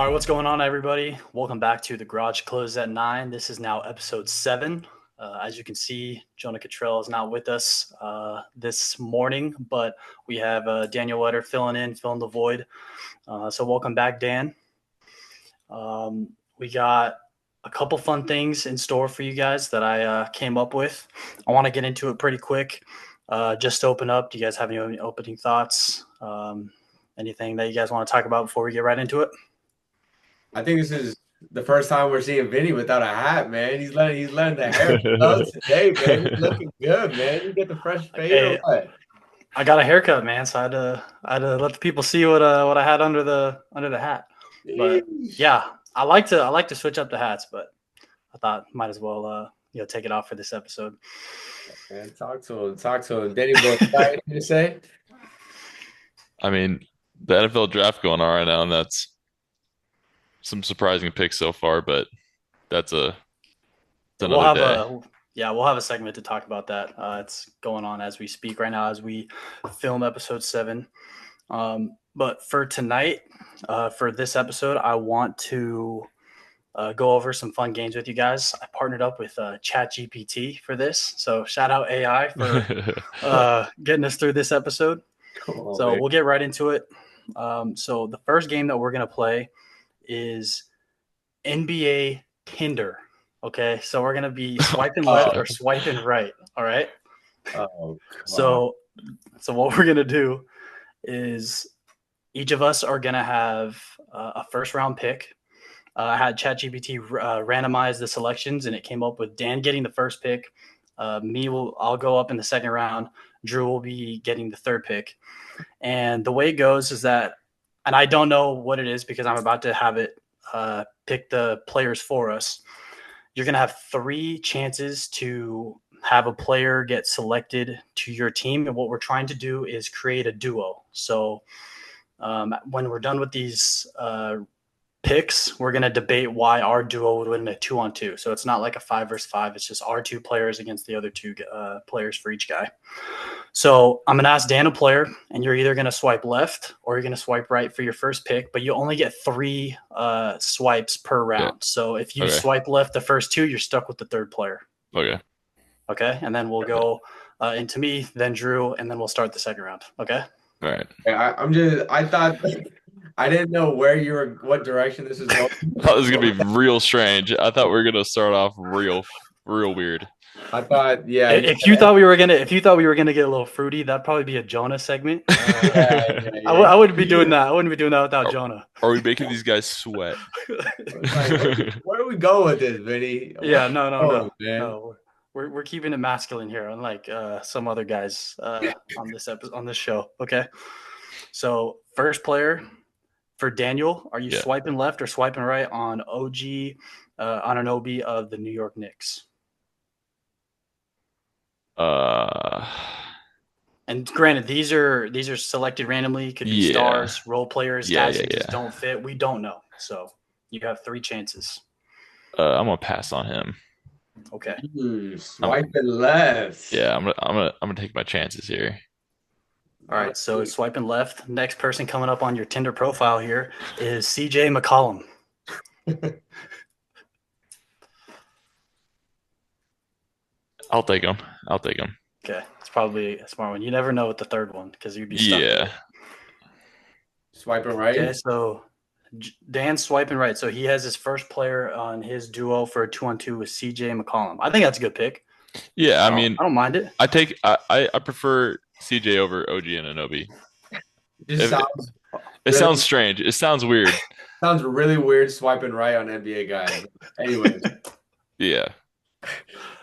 All right, what's going on, everybody? Welcome back to The Garage Closed at 9. This is now episode 7. As you can see, Jonah Cottrell is not with us this morning, but we have Daniel Wetter filling the void. So welcome back, Dan. We got a couple fun things in store for you guys that I came up with. I want to get into it pretty quick. Just to open up, do you guys have any opening thoughts? Anything that you guys want to talk about before we get right into it? I think this is the first time we're seeing Vinny without a hat, man. He's letting the hair flow today, man. He's looking good, man. You get the fresh fade or Hey, what? I got a haircut, man, so I had to let the people see what I had under the hat. But Jeez. yeah, I like to switch up the hats, but I thought might as well take it off for this episode. Man, talk to him. Talk to him. Danny boy, got anything to say? I mean, the NFL draft going on right now, and that's some surprising picks so far, but that's a it's We'll another have day. a segment to talk about that. It's going on as we speak right now as we film episode 7. But for tonight, for this episode, I want to go over some fun games with you guys. I partnered up with ChatGPT for this, so shout out AI for getting us through this episode. Come on, So man. we'll get right into it. So the first game that we're gonna play is NBA Tinder. Okay, so we're gonna be swiping left or swiping right. All right. Oh, God. So so what we're gonna do is each of us are gonna have a first round pick. I had ChatGPT randomize the selections, and it came up with Dan getting the first pick. I'll go up in the second round. Drew will be getting the third pick. And the way it goes is that, and I don't know what it is because I'm about to have it pick the players for us. You're going to have 3 chances to have a player get selected to your team. And what we're trying to do is create a duo. So when we're done with these picks, we're going to debate why our duo would win a 2-on-2. So it's not like a 5 versus 5. It's just our 2 players against the other 2 players for each guy. So I'm going to ask Dan a player, and you're either going to swipe left or you're going to swipe right for your first pick, but you only get 3 swipes per Yeah. round. So if you Okay. swipe left the first 2, you're stuck with the third player. Okay. Okay. And then we'll go into me, then Drew, and then we'll start the second round. Okay. All right. I thought I didn't know what direction this is going. I thought this was gonna be real strange. I thought we were gonna start off real weird. I thought, yeah. If you thought we were gonna get a little fruity, that'd probably be a Jonah segment. Yeah. I wouldn't be doing that. I wouldn't be doing that without Jonah. Are we making these guys sweat? Like, where do we go with this, Vinny? Yeah, no, man. no. We're keeping it masculine here, unlike some other guys on this show. Okay, so first player for Daniel, are you Yeah. swiping left or swiping right on OG Anunoby of the New York Knicks? Uh, And granted, these are selected randomly. Could be Yeah. stars, role players, Yeah, guys yeah, who just yeah. don't fit. We don't know. So you have 3 chances. I'm gonna pass on him. Okay. Swiping left. Yeah, I'm gonna take my chances here. All right. So swiping left. Next person coming up on your Tinder profile here is CJ McCollum. I'll take him. Okay. It's probably a smart one. You never know with the third one because you'd be stuck. Yeah. Swiping right. Okay. So Dan's swiping right. So he has his first player on his duo for a 2-on-2 with CJ McCollum. I think that's a good pick. Yeah, I mean, I don't mind it. I prefer CJ over OG and Anobi. It sounds strange. It sounds weird. Sounds really weird swiping right on NBA guys. Anyways. Yeah.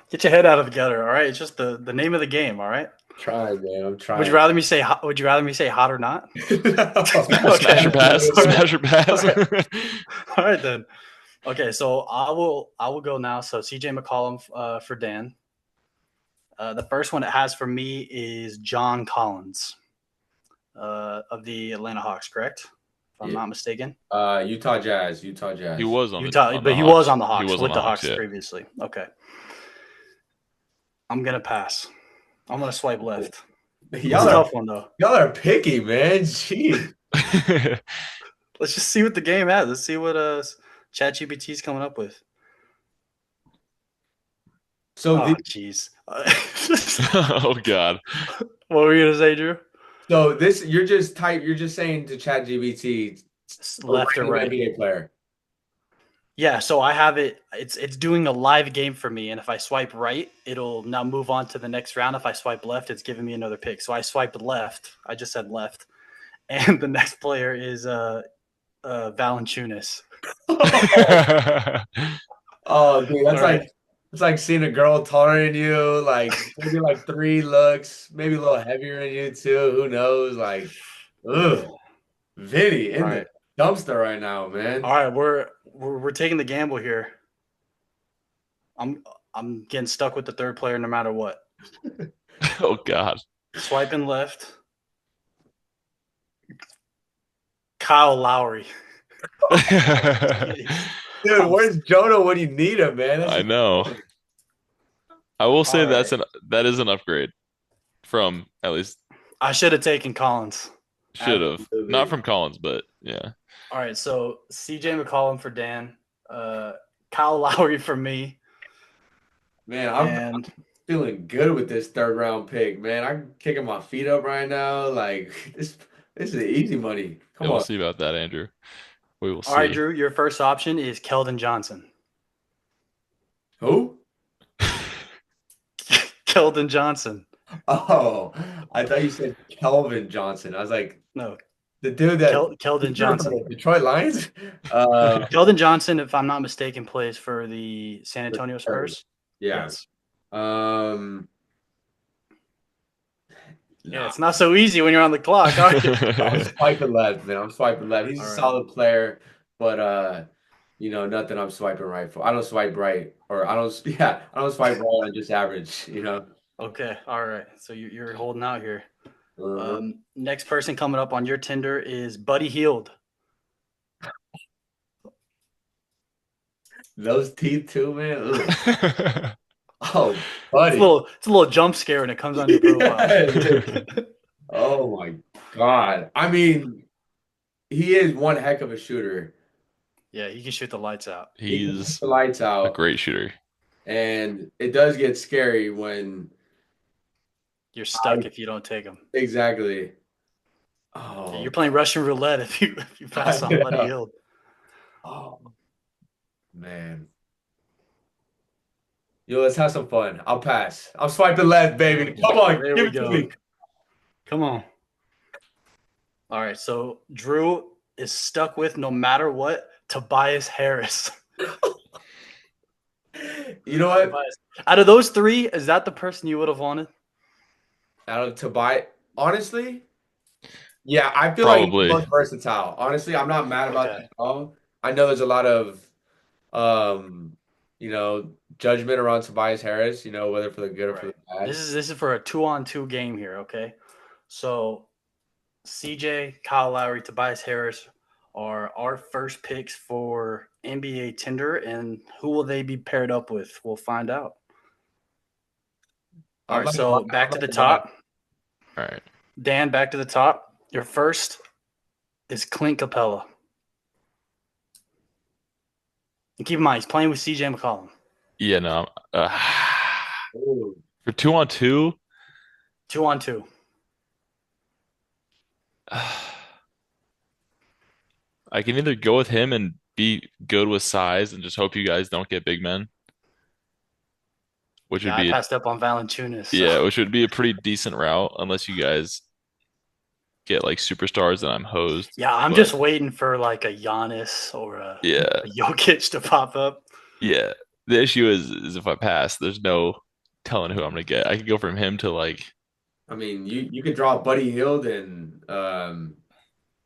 Get your head out of the gutter, all right? It's just the name of the game, all right? Trying, man. I'm trying. Would you rather me say hot or not? Smash or pass. Smash or pass. All right then. Okay, so I will go now. So CJ McCollum for Dan. The first one it has for me is John Collins of the Atlanta Hawks, correct? If I'm not mistaken. Utah Jazz. He was on he was on the Hawks He was with on the Hawks yeah. previously. Okay. I'm gonna pass. I'm gonna swipe left. It's a tough one though. Y'all are picky, man. Jeez. Let's just see what the game has. Let's see what ChatGPT is coming up with. So Oh, the, jeez. Oh God. What were you gonna say, Drew? so this you're just saying to ChatGPT a Left or random right? NBA player. Yeah. So I have it. It's doing a live game for me, and if I swipe right, it'll now move on to the next round. If I swipe left, it's giving me another pick. So I swiped left. I just said left, and the next player is Valanciunas. Oh, dude, All right. it's like seeing a girl taller than you, like maybe like 3 looks, maybe a little heavier than you too. Who knows? Like, ugh, Vinny All in the right. dumpster right now, All man. right. We're taking the gamble here. I'm I'm getting stuck with the third player no matter what. Oh God. Swiping left. Kyle Lowry. Jeez. Dude, I'm, where's Jonah when you need him, man? That's I the know. thing. I will all say right. that is an upgrade from at least I should have taken Collins. should have. Not Absolutely. from Collins, but yeah. All right. So CJ McCollum for Dan. Uh, Kyle Lowry for me. Man, I'm And feeling good with this third round pick, man. I'm kicking my feet up right now. Like this is easy money. Yeah, Come we'll on. see about that, Andrew. We will all right, see. Drew, your first option is Keldon Johnson. Who? Keldon Johnson. Oh, I thought you said Kelvin Johnson. I was like, No, the dude that Keldon from Johnson. the Detroit Lions? Keldon Johnson, if I'm not mistaken, plays for the San Antonio Spurs. Yeah. Yes. Um, Yeah, nah. it's not so easy when you're on the clock, are you? I'm swiping left, man. I'm swiping left. He's a All right. solid player, but nothing I'm swiping right for. I don't swipe right, or I don't. Yeah, I don't swipe right. I'm just average. Okay. All right. So you're holding out here. Uh-huh. Next person coming up on your Tinder is Buddy Heald. Those teeth too, man. Ugh. Oh, buddy. It's a little jump scare when it comes on your profile. Yeah, dude. Oh my God. I mean, he is one heck of a shooter. Yeah, he can shoot the lights out. He can keep He's the lights a out, great shooter. and it does get scary when You're I stuck if you don't take him. exactly. Yeah, Oh, you're playing Russian roulette if you I pass on Buddy know. Hield. Oh man. Yo, let's have some fun. I'll pass. I'm swiping left, baby. Come on, There give we it to go. me. Come on. All right, so Drew is stuck with no matter what Tobias Harris. You know what? Tobias. Out of those three, is that the person you would have wanted? Out of Tobias, honestly, yeah, I feel like he's the Probably. most versatile. Honestly, I'm not mad about Okay. that at all. I know there's a lot of um, judgment around Tobias Harris, whether for the good or for Right. the bad. This is for a 2-on-2 game here, okay? So CJ, Kyle Lowry, Tobias Harris are our first picks for NBA Tinder, and who will they be paired up with? We'll find out. All I'm right, not gonna lie, so back I'm to not the gonna lie. top. All right. Dan, back to the top. Your first is Clint Capella. And keep in mind, he's playing with CJ McCollum. Yeah, no. Ooh. For 2-on-2, 2-on-2. I can either go with him and be good with size and just hope you guys don't get big men, which would Yeah, I be passed up on Valanciunas. So. yeah, which would be a pretty decent route unless you guys get like superstars and I'm hosed. Yeah, I'm But just waiting for like a Giannis or yeah, a Jokic to pop up. yeah. The issue is if I pass, there's no telling who I'm gonna get. I could go from him to like I mean, you could draw Buddy Hield and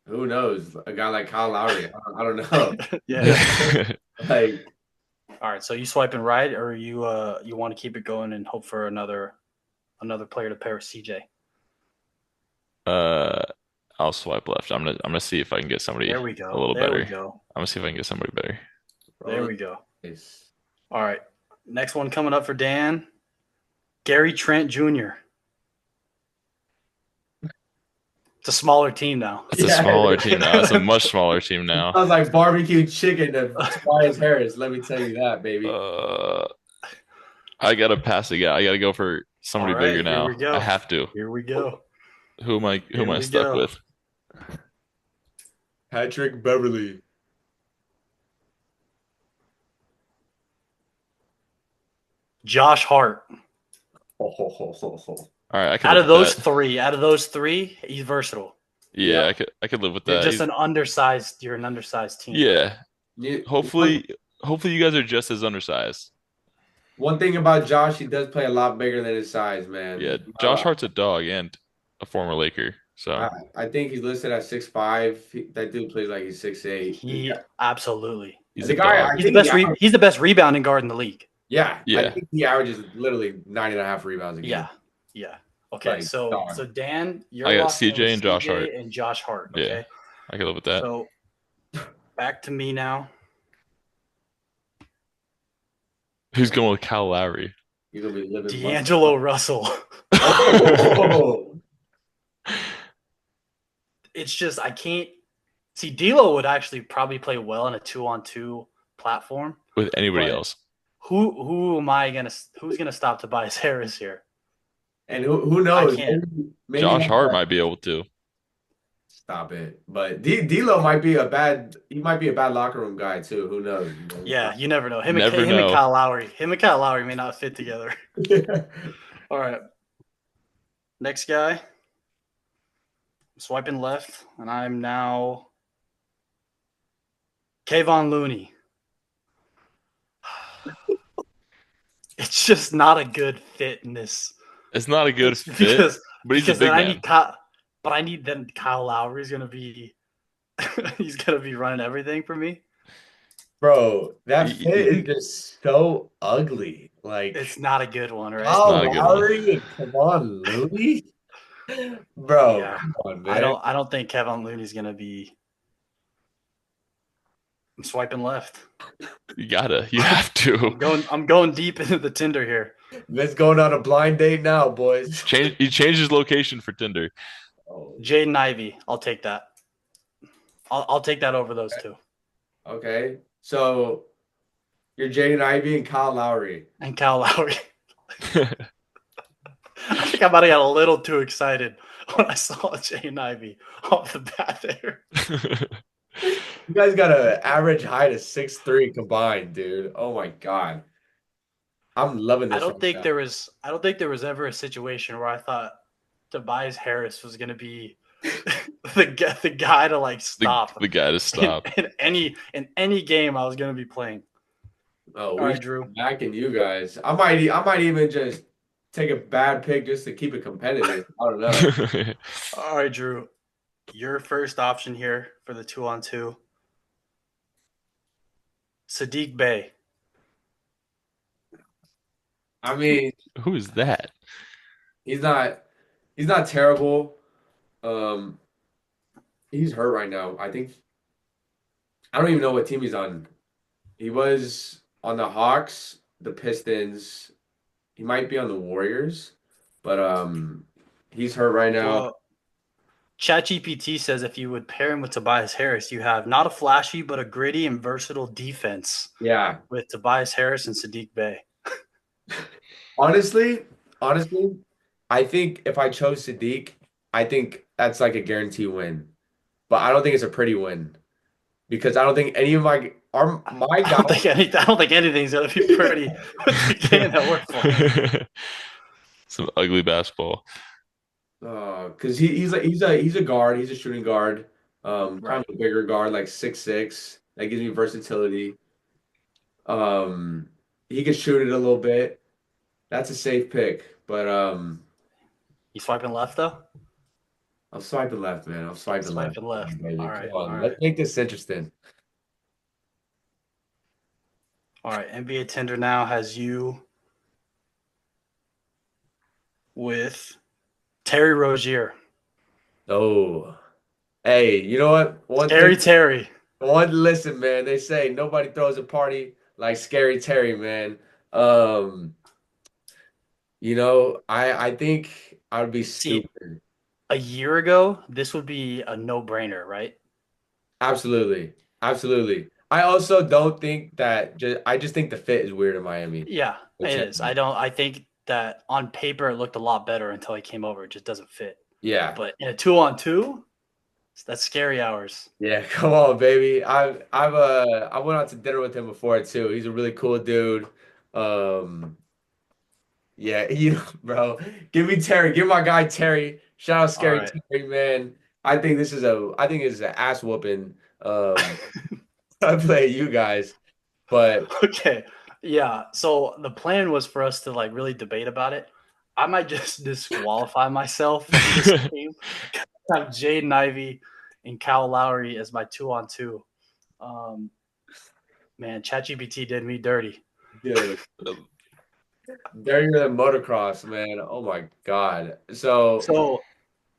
who knows, a guy like Kyle Lowry. I don't know. Yeah. Like, All right, so you swiping right, or you want to keep it going and hope for another player to pair with CJ? uh I'll swipe left. I'm gonna see if I can get somebody There we a go. little There we better. go. I'm gonna see if I can get somebody better. There we go. nice. All right, next one coming up for Dan, Gary Trent Jr. It's a smaller team now. It's a Yeah. smaller team now. It's a much smaller team now. Sounds like barbecue chicken to Tobias Harris. Let me tell you that, baby. Uh, I gotta pass again. I gotta go for All somebody bigger right, here we now. I go. have to. Here we go. Who am Here I we stuck go. with? Patrick Beverly. Josh Hart. Oh. All right, I can live with that. Out of those three, he's versatile. Yeah. Yeah, I could live with You're that. just an undersized. You're an undersized team. Yeah. One, Hopefully you guys are just as undersized. one thing about Josh, he does play a lot bigger than his size, Yeah, man. Josh Hart's a dog and a former Laker. So I think he's listed at 6'5". That dude plays like he's 6'8". He absolutely. he's a The guy, dog. I think He's the best rebounding guard in the league. yeah, I Yeah. think he averages literally 9.5 rebounds a game. Yeah. Yeah. Okay. Like, So dog. Dan, you're I got locked in with CJ and Josh Hart. CJ and Josh Hart. Yeah, Okay. I can live with that. So back to me now. Who's going with Kyle Lowry? You're gonna be living D'Angelo Russell. Oh, It's just I can't see D'Lo would actually probably play well in a 2-on-2 platform. With anybody But else. who's gonna stop Tobias Harris here? and who I knows? can't. Maybe Josh Hart might be able to. stop it. But D'Lo might be a bad. He might be a bad locker room guy too. Who knows? You know? Yeah, you never know. Never Him and know. Kyle Lowry. Him and Kyle Lowry may not fit together. All right. Next guy. I'm swiping left, and I'm now Kayvon Looney. It's just not a good fit in this. It's not a good fit, because but he's a because big then I man. need Kyle, but I need then Kyle Lowry is gonna be he's gonna be running everything for me. Bro, that You- fit is just so ugly. Like, It's not a good one, right? oh, not a good one. Lowry, come on, Looney. Bro, Yeah. come on, man. I don't think Kevin Looney's gonna be. I'm swiping left. You have to. I'm going deep into the Tinder here. Let's go on a blind date now, boys. He changed his location for Tinder. Oh, Jaden Ivey. I'll take that. I'll take that over those two. okay, so you're Jaden Ivey and Kyle Lowry. And Kyle Lowry. I think I might have got a little too excited when I saw Jaden Ivey off the bat there. You guys got an average height of 6'3" combined, dude. Oh my God. I'm loving this. I don't right think now. there was ever a situation where I thought Tobias Harris was going to be the guy to like stop the guy to stop. in any game I was going to be playing. Oh, All we right, should Drew. be backing you guys. I might even just take a bad pick just to keep it competitive. I don't know. All right, Drew. Your first option here for the 2-on-2. Sadiq Bey. I mean, Who is that? he's not terrible. He's hurt right now. I think I don't even know what team he's on. He was on the Hawks, the Pistons. He might be on the Warriors, but he's hurt right now. Well, ChatGPT says if you would pair him with Tobias Harris, you have not a flashy but a gritty and versatile defense Yeah. with Tobias Harris and Sadiq Bey. Honestly, I think if I chose Sadiq, I think that's like a guarantee win. But I don't think it's a pretty win because I don't think any of my guys. I don't think anything's gonna be pretty with the game that we're playing. Some ugly basketball. Because he's a guard. He's a shooting guard. Kind Right. of a bigger guard, like 6'6". That gives me versatility. He can shoot it a little bit. That's a safe pick. But You swiping left though? I'm swiping left, man. I'm swiping left. Swiping left. Baby. All right. Come on, All let's right. make this interesting. All right. NBA Tinder now has you with Terry Rozier. Oh, hey, you know what? Terry. Listen, man. They say nobody throws a party like Scary Terry, man. I think I would be See, stupid. a year ago, this would be a no-brainer, right? Absolutely. Absolutely. I also don't think that I just think the fit is weird in Miami Yeah, with it Chet. is. I think that on paper it looked a lot better until he came over. It just doesn't fit. Yeah. But in a 2-on-2, that's scary hours. Yeah, come on, baby. I went out to dinner with him before too. He's a really cool dude. Um yeah, bro. Give me Terry. Give my guy Terry. Shout out All Scary right. Terry, man. I think it's an ass whooping. I play you guys. But Okay. Yeah. So the plan was for us to like really debate about it. I might just disqualify myself from this game. I have Jaden Ivey and Kyle Lowry as my 2-on-2. Um, man, ChatGPT did me dirty. dude, dirtier than motocross, man. Oh my God. So So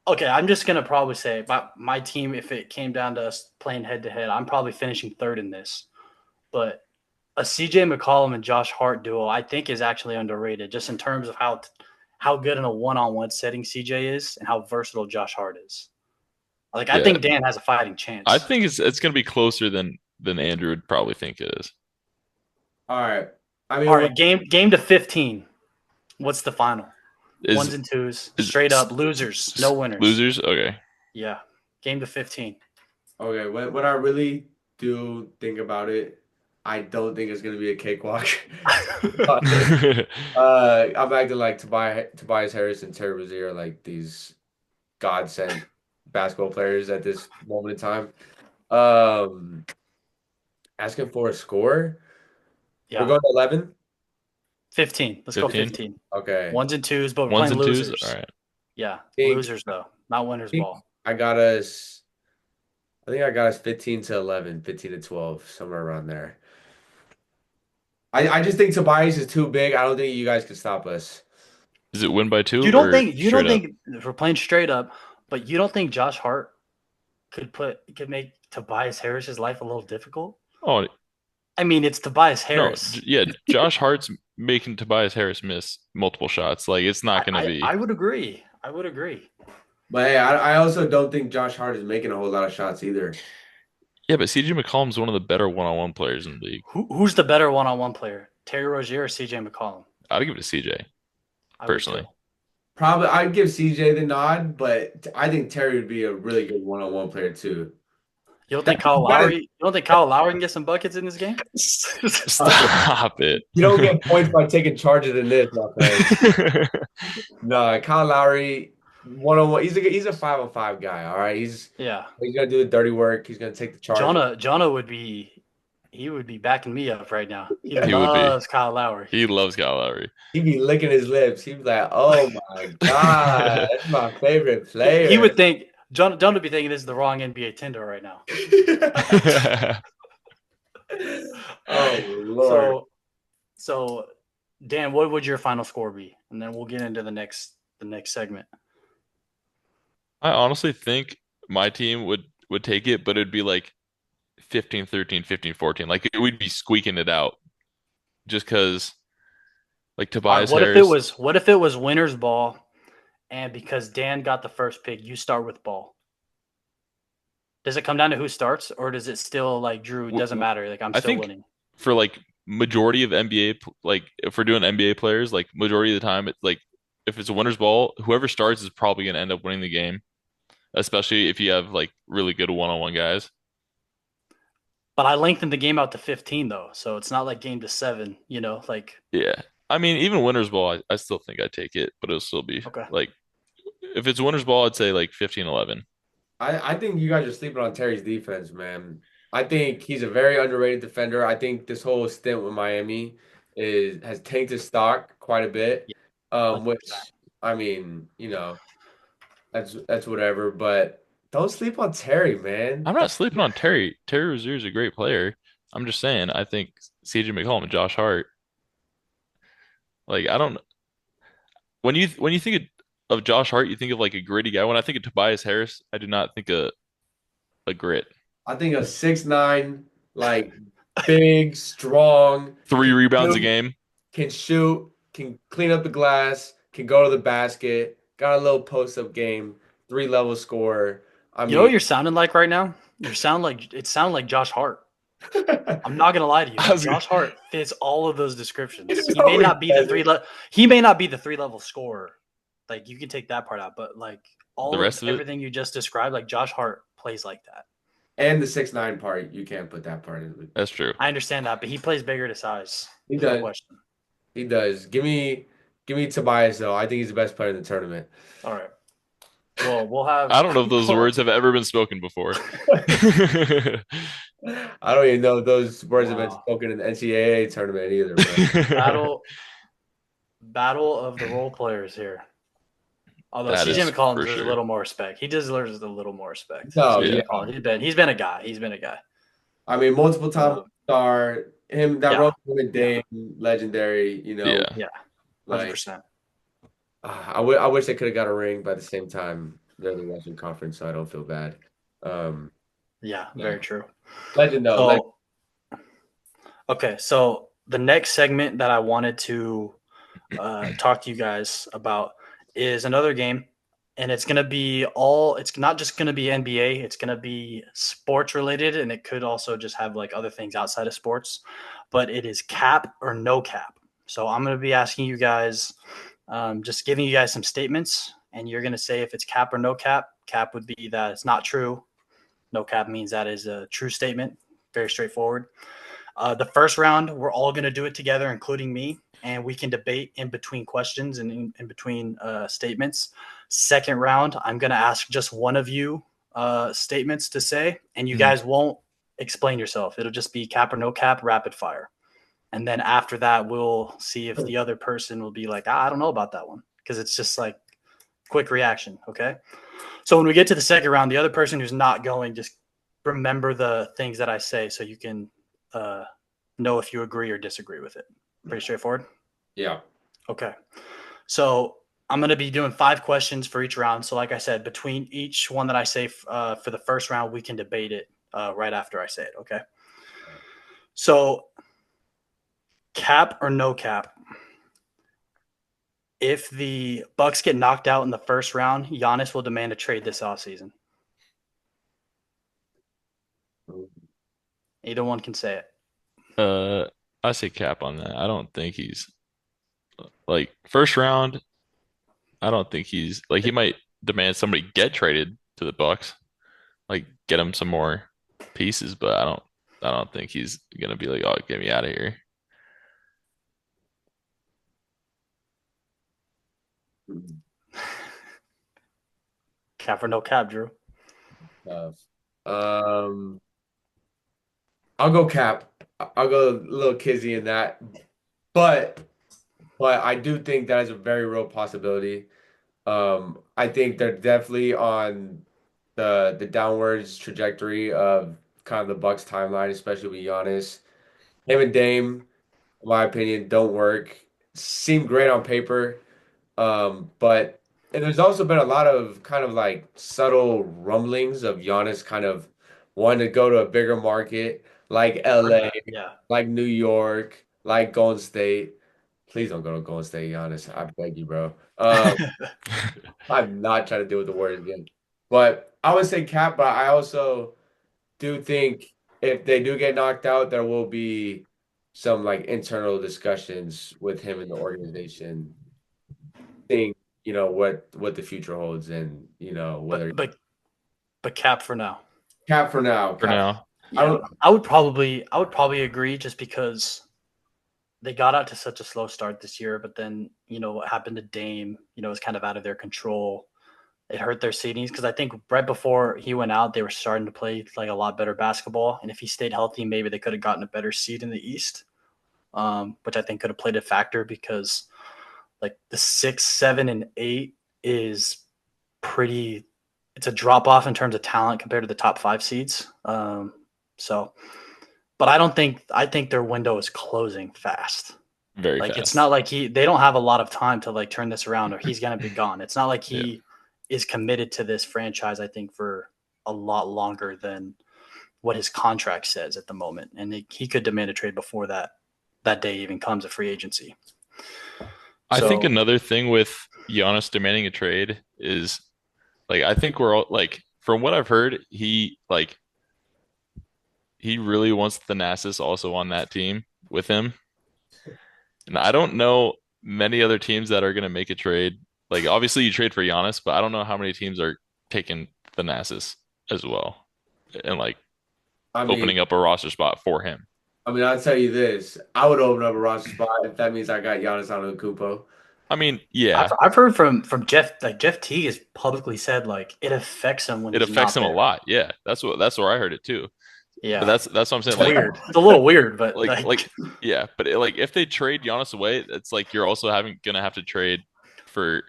okay, I'm just gonna probably say my team, if it came down to us playing head to head, I'm probably finishing third in this. But a CJ McCollum and Josh Hart duo, I think, is actually underrated, just in terms of how good in a one-on-one setting CJ is and how versatile Josh Hart is. Like I Yeah, think Dan has a fighting I chance. think it's going to be closer than Andrew would probably think it is. all right. I All mean, right, game to 15. What's the final? Is Ones and twos, is straight up losers, no winners. losers? Okay. Yeah, game to 15. okay, when I really do think about it, I don't think it's gonna be a cakewalk. I'm acting like Tobias Harris and Terry Rozier are like these godsend basketball players at this moment in time. Um, asking for a score. We're Yeah, going to 11. 15. Let's go 15. 15. Okay. Ones and twos, but we're Ones playing and twos. All losers. right. Yeah, Think losers though, not winners think ball. I got us. I think I got us 15 to 11, 15 to 12, somewhere around there. I just think Tobias is too big. I don't think you guys can stop us. Is it win by two You don't or think you straight don't up? think if we're playing straight up, but you don't think Josh Hart could make Tobias Harris's life a little difficult? Oh I mean, it's Tobias no, Harris. yeah. Josh Hart's making Tobias Harris miss multiple shots. Like it's not going to I be. would agree. I would agree. But hey, I also don't think Josh Hart is making a whole lot of shots either. Yeah, but CJ McCollum's one of the better one-on-one players in the league. Who's the better one-on-one player, Terry Rozier or CJ McCollum? I'd give it to CJ I would too. personally. Probably I'd give CJ the nod, but I think Terry would be a really good one-on-one player too. You don't That, think Kyle that is, Lowry? You don't think Kyle Lowry can get some buckets in this game? Stop it. you don't get points by taking charges in this, my friend. No, Kyle Lowry, one-on-one. He's a 5-on-5 guy. All right, Yeah, he's gonna do the dirty work. He's gonna take the charge. Jonah would be. He would be backing me up right now. He He would be. loves Kyle Lowry. He loves Kyle Lowry. He'd be licking his lips. He'd be like, "Oh my God, that's my favorite He player." would think John would be thinking this is the wrong NBA Tinder right now. Oh Lord. So so Dan, what would your final score be? And then we'll get into the next segment. I honestly think my team would take it, but it'd be like 15-13, 15-14. Like we'd be squeaking it out just because like All right, Tobias Harris. what if it was winners ball and because Dan got the first pick, you start with ball? Does it come down to who starts or does it still like Drew, it doesn't matter, like I'm I still think winning? for like majority of NBA, like if we're doing NBA players, like majority of the time, it's like if it's a winner's ball, whoever starts is probably going to end up winning the game, especially if you have like really good one-on-one guys. But I lengthened the game out to 15 though. So it's not like game to 7, like Yeah. I mean, even winner's ball, I still think I'd take it, but it'll still be okay. like if it's winner's ball, I'd say like 15-11. I think you guys are sleeping on Terry's defense, man. I think he's a very underrated defender. I think this whole stint with Miami is has tanked his stock quite a bit. Yeah, Which 100%. I mean, that's whatever. But don't sleep on Terry, man. I'm not sleeping on Terry. Terry Rozier is a great player. I'm just saying, I think CJ McCollum and Josh Hart, like I don't when you think of Josh Hart, you think of like a gritty guy. When I think of Tobias Harris, I do not think of a grit. I think a 6'9", like big, strong, 3 rebounds a shoot, game. can shoot, can clean up the glass, can go to the basket, got a little post up game. 3-level scorer. I You know what mean, you're sounding like right now? It sounded like Josh Hart. I'm not gonna lie to you, I man. was Josh Hart fits all of those descriptions. no, he doesn't. He may not be the 3-level scorer. Like you can take that part out, but like the all of rest of it. everything you just described, like Josh Hart plays like that. And the 6'9" part, you can't put that part in. That's true. I understand that, but he plays bigger to size. He There's no does. question. He does. Give me Tobias though. I think he's the best player in the tournament. All right. Well, we'll have I don't know if those words have ever been spoken before. I don't even know if those words have been wow. spoken in the NCAA tournament either, bro. Battle battle of the role players here. Although That CJ is McCollum for deserves a sure. little more respect. He deserves a little more respect. No, CJ Yeah. yeah. McCollum. He's been a guy. He's been a guy. I mean, multiple time Um, star. Him that yeah. role with Yeah. Dame, legendary. Yeah. Yeah. Like 100%. I wish they could have got a ring, but at the same time, they're the Western Conference, so I don't feel bad. Um, Yeah, yeah. very true. Legend though. Legend. So, okay. So, the next segment that I wanted to talk to you guys about is another game. And it's not just going to be NBA, it's going to be sports related. And it could also just have like other things outside of sports. But it is cap or no cap. So, I'm going to be asking you guys, just giving you guys some statements. And you're going to say if it's cap or no cap. Cap would be that it's not true. No cap means that is a true statement. Very straightforward. The first round, we're all going to do it together, including me, and we can debate in between questions and in between statements. Second round, I'm going to ask just one of you statements to say, and you Mhm. guys won't explain yourself. It'll just be cap or no cap, rapid fire. And then after that, we'll see if the other person will be like, I don't know about that one, because it's just like quick reaction. Okay. So when we get to the second round, the other person who's not going, just remember the things that I say so you can uh, know if you agree or disagree with it. Pretty straightforward. Yeah. Okay. So I'm going to be doing 5 questions for each round. So like I said, between each one that I say for the first round, we can debate it right after I say it. Okay. So cap or no cap. If the Bucks get knocked out in the first round, Giannis will demand a trade this offseason. Either one can say it. Uh, I say cap on that. I don't think he's like first round. I don't think he's like he might demand somebody get traded to the Bucks, like get him some more pieces, but I don't think he's gonna be like, oh, get me out of here. Cap or no cap, Drew. Tough. Um, I'll go cap. I'll go a little kizzy in that, but I do think that is a very real possibility. I think they're definitely on the downwards trajectory of kind of the Bucks timeline, especially with Giannis. Him and Dame, in my opinion, don't work. Seem great on paper, but and there's also been a lot of kind of like subtle rumblings of Giannis kind of wanting to go to a bigger market like Heard LA, that. Yeah. like New York, like Golden State. Please don't go to Golden State, Giannis. I beg you, bro. I'm not trying to deal with the Warriors again. But I would say cap, but I also do think if they do get knocked out, there will be some like internal discussions with him in the organization, seeing what the future holds and but whether but but cap for now. cap for now. For Cap. now. I Yeah. don't. I would probably agree just because they got out to such a slow start this year, but then, what happened to Dame, is kind of out of their control. It hurt their seedings because I think right before he went out, they were starting to play like a lot better basketball. And if he stayed healthy, maybe they could have gotten a better seed in the East, which I think could have played a factor because like the 6, 7, and 8 is pretty. It's a drop off in terms of talent compared to the top 5 seeds. So, but I think their window is closing fast. Very Like it's not fast. like they don't have a lot of time to like turn this around or he's gonna be gone. It's not like Yeah. he is committed to this franchise, I think, for a lot longer than what his contract says at the moment. And he could demand a trade before that day even comes of free agency. I think So another thing with Giannis demanding a trade is Like I think we're all like from what I've heard, he really wants Thanasis also on that team with him. And I don't know many other teams that are going to make a trade. Like obviously you trade for Giannis, but I don't know how many teams are taking Thanasis as well and like I mean, opening up a roster spot for him. I'll tell you this. I would open up a roster spot if that means I got Giannis Antetokounmpo. I mean, yeah, I've heard from Jeff, like Jeff T has publicly said like it affects him when it he's affects not him a there. lot. Yeah, that's where I heard it too. But Yeah, that's what I'm saying. it's weird. It's a little weird, but Like yeah, but like if they trade Giannis away, it's like you're also having gonna have to trade for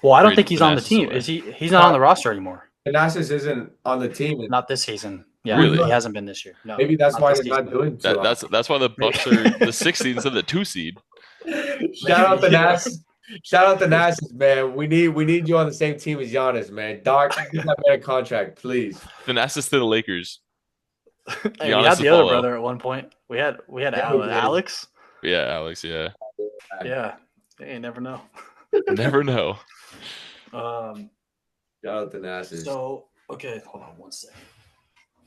well, I don't think trading he's on the Thanasis team. away. Is he? He's not on the roster anymore. Thanasis isn't on the team. Not this season. Yeah, Really? he hasn't been this year. No, Maybe that's not why this they're not season. doing too That well. that's why the Bucks are the 6th seed instead of the 2 seed. Shout out the Yeah. Nas. Shout out the Nasus, man. We need you on the same team as Giannis, man. Doc, give that man a contract, please. Thanasis to the Lakers. Hey, we Giannis had to the other follow. brother at one point. We had Yeah, we did. Alex. Yeah, Alex. Yeah, Yeah, you never know. never know. Um, Shout out the Nasus. so okay, hold on one second.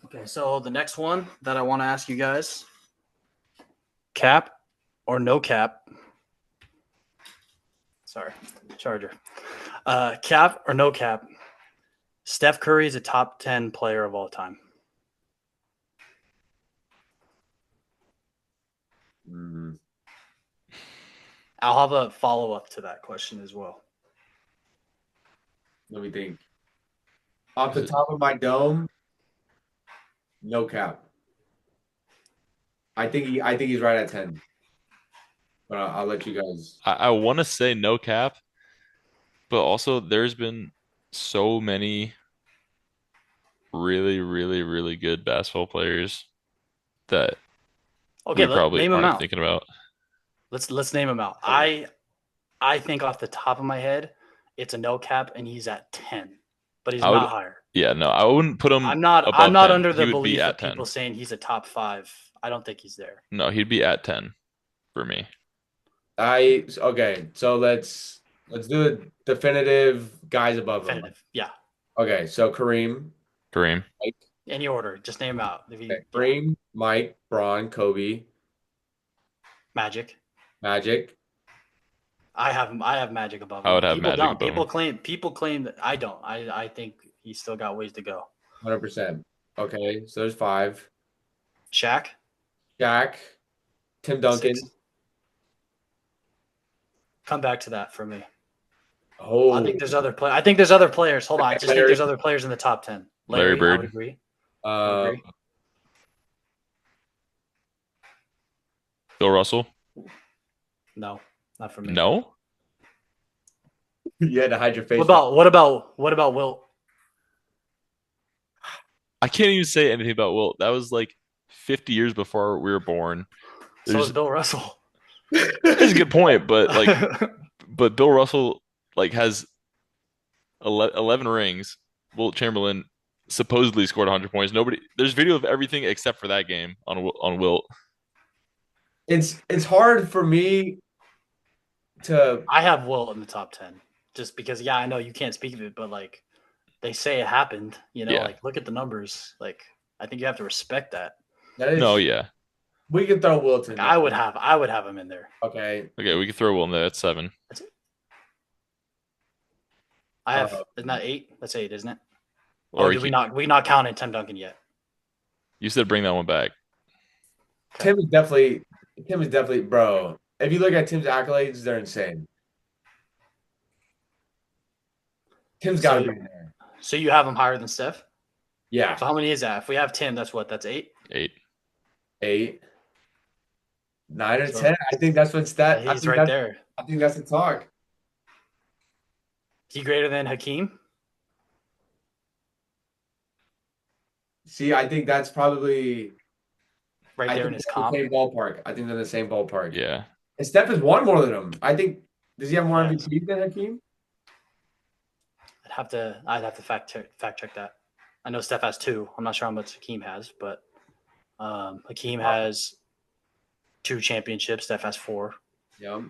Okay, so the next one that I want to ask you guys: cap or no cap? Sorry, charger. Cap or no cap? Steph Curry is a top 10 player of all time. Mhm. I'll have a follow up to that question as well. Let me think. Off the top of my dome, no cap. I think he's right at 10. But I'll let you guys. I want to say no cap, but also there's been so many really, really, really good basketball players that Okay, we probably name them aren't out. thinking about. Let's name them out. I think off the top of my head, it's a no cap, and he's at 10, but he's I would, not higher. yeah, no, I wouldn't put him I'm not above 10. under He the would be belief of at people 10. saying he's a top 5. I don't think he's there. No, he'd be at 10 for me. Okay, so let's do it definitive guys above him. Definitive. Yeah. Okay, so Kareem, Kareem. Any order. Just name them out. Kareem, Mike, Braun, Kobe, Magic. Magic. I have Magic above I him. would have People Magic don't. above him. People claim that I don't. I think he's still got ways to go. 100%. Okay, so there's 5. Shaq. Shaq, Tim Duncan. 6. Come back to that for me. Oh, I think there's other I think there's other players. Hold on. I just think Larry. there's other players in the top 10. Larry I Bird. would agree. uh, Bill Russell. No, not for me. No? you had to hide your face. What about Wilt? I can't even say anything about Wilt. That was like 50 years before we were born. So is Bill Russell. That's a good point, but but Bill Russell like has 11 rings. Wilt Chamberlain supposedly scored 100 points. There's video of everything except for that game on Wilt. It's hard for me to. I have Wilt in the top 10 just because, yeah, I know you can't speak of it, but like they say it happened, Yeah. like look at the numbers. Like I think you have to respect that. That is, No, yeah. we can throw Wilton. Like, I would have him in there. Okay. Okay, we could throw Wilt in there. That's 7. I have isn't that 8? That's 8, isn't it? Or Or did we not count in Tim Duncan yet? You said bring that one back. Tim is definitely, bro. If you look at Tim's accolades, they're insane. Tim's got to be in there. So you have him higher than Steph? Yeah, So how many is that? If we have Tim, that's what? That's 8? 8. 8, 9, or So- 10. I think that's what's that. Yeah, he's right there. I think that's the talk. Is he greater than Hakeem? See, I think that's probably Right there in his comp? the same ballpark. I think they're in the same ballpark. Yeah. And Steph has won more than him. I think. Does he have more Yeah. MVPs than Hakeem? I'd have to fact check that. I know Steph has 2. I'm not sure how much Hakeem has, but Hakeem has 2 championships. Steph has 4. Yeah.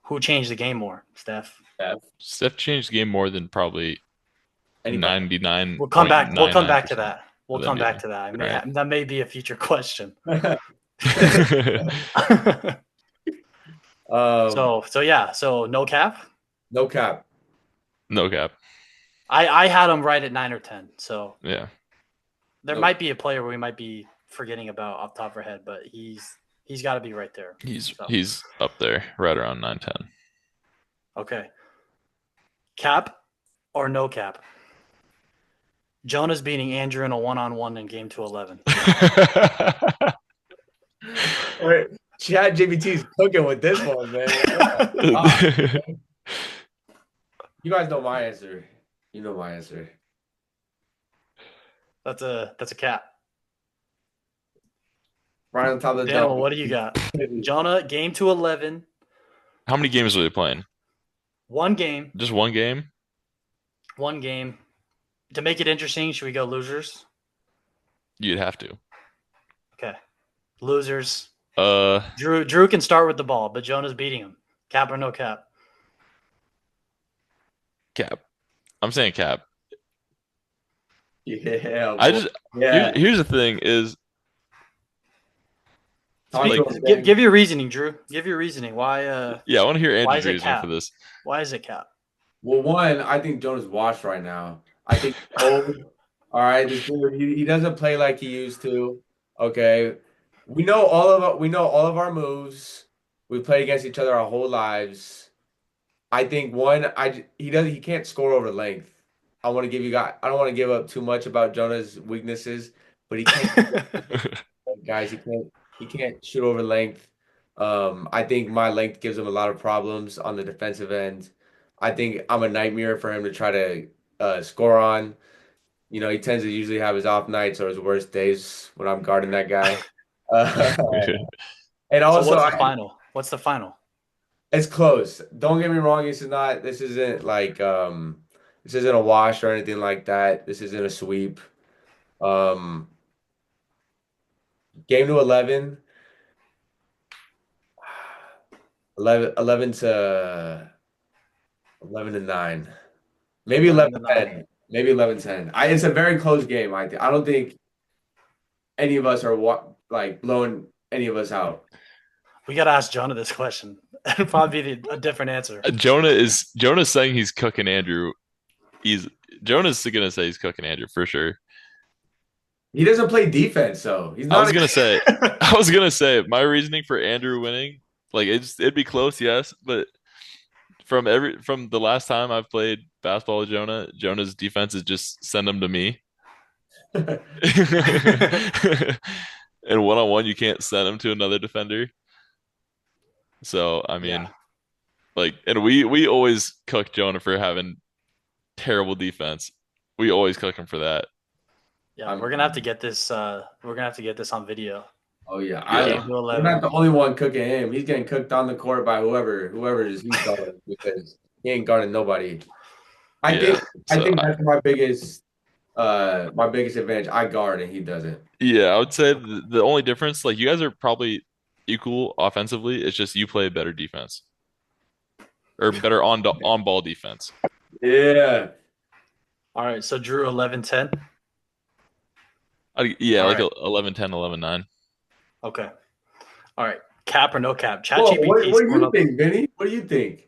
Who changed the game more, Steph? Steph changed the game more than probably Anybody. 99.99% To that. We'll of them come back do. to that. Right. That may be a future question. So yeah. So no cap. No cap. No cap. I had him right at 9 or 10. So Yeah. there No. might be a player we might be forgetting about off the top of our head, but he's got to be right there. So He's up there, right around 9-10. okay. Cap or no cap? Jonah's beating Andrew in a one-on-one in game 211. Wait, Chat GBT's cooking with this one, man. You guys know my answer. You know my answer. That's a cap. Right on top of the Daniel, dome. what do you got? Jonah, game 211. How many games are they playing? One game. Just one game? One game. To make it interesting, should we go losers? You'd have to. Okay. Losers. Uh, Drew can start with the ball, but Jonah's beating him. Cap or no cap? cap. I'm saying cap. Yeah. I Boy. just Yeah. here's the thing is like Give your reasoning, Drew. Give your reasoning. Why? yeah, I want to hear Why Andrew's is it reasoning cap? for this. Why is it cap? Well, one, I think Jonah's washed right now. I think he's old. All right, this dude, he doesn't play like he used to. Okay, we know all of our moves. We played against each other our whole lives. I think he can't score over length. I want to give you guys. I don't want to give up too much about Jonah's weaknesses, but he can't. Guys, he can't shoot over length. I think my length gives him a lot of problems on the defensive end. I think I'm a nightmare for him to try to score on. You know, he tends to usually have his off nights or his worst days when I'm guarding that guy. And So also, what's the final? What's the final? it's close. Don't get me wrong. This isn't like this isn't a wash or anything like that. This isn't a sweep. Um, game to 11. 11 to 9. Maybe 11 to 11-10. Maybe 11-10. It's a very close game. I don't think any of us are blowing any of us out. We got to ask Jonah this question. It'll probably be a different answer. Jonah's saying he's cooking Andrew. Jonah's gonna say he's cooking Andrew for sure. He doesn't play defense, so he's not. I was gonna say my reasoning for Andrew winning, like it'd be close, yes, but from the last time I've played basketball with Jonah's defense is just send him to me. And one-on-one, you can't send him to another defender. So I mean, and we always cook Jonah for having terrible defense. We always cook him for that. Yeah, we're gonna have to get this. We're gonna have to get this on video. Oh yeah, Yeah. I'm not the only one cooking him. He's getting cooked on the court by whoever he's guarding because he ain't guarding nobody. I think that's my biggest advantage. I guard and he doesn't. Yeah, I would say the only difference, like you guys are probably equal offensively. It's just you play better defense or better on ball defense. Yeah. All right, so Drew 11-10. Yeah, All like right. 11-10, 11-9. Okay. All right. Cap or no cap? What do you think, Vinny? What do you think?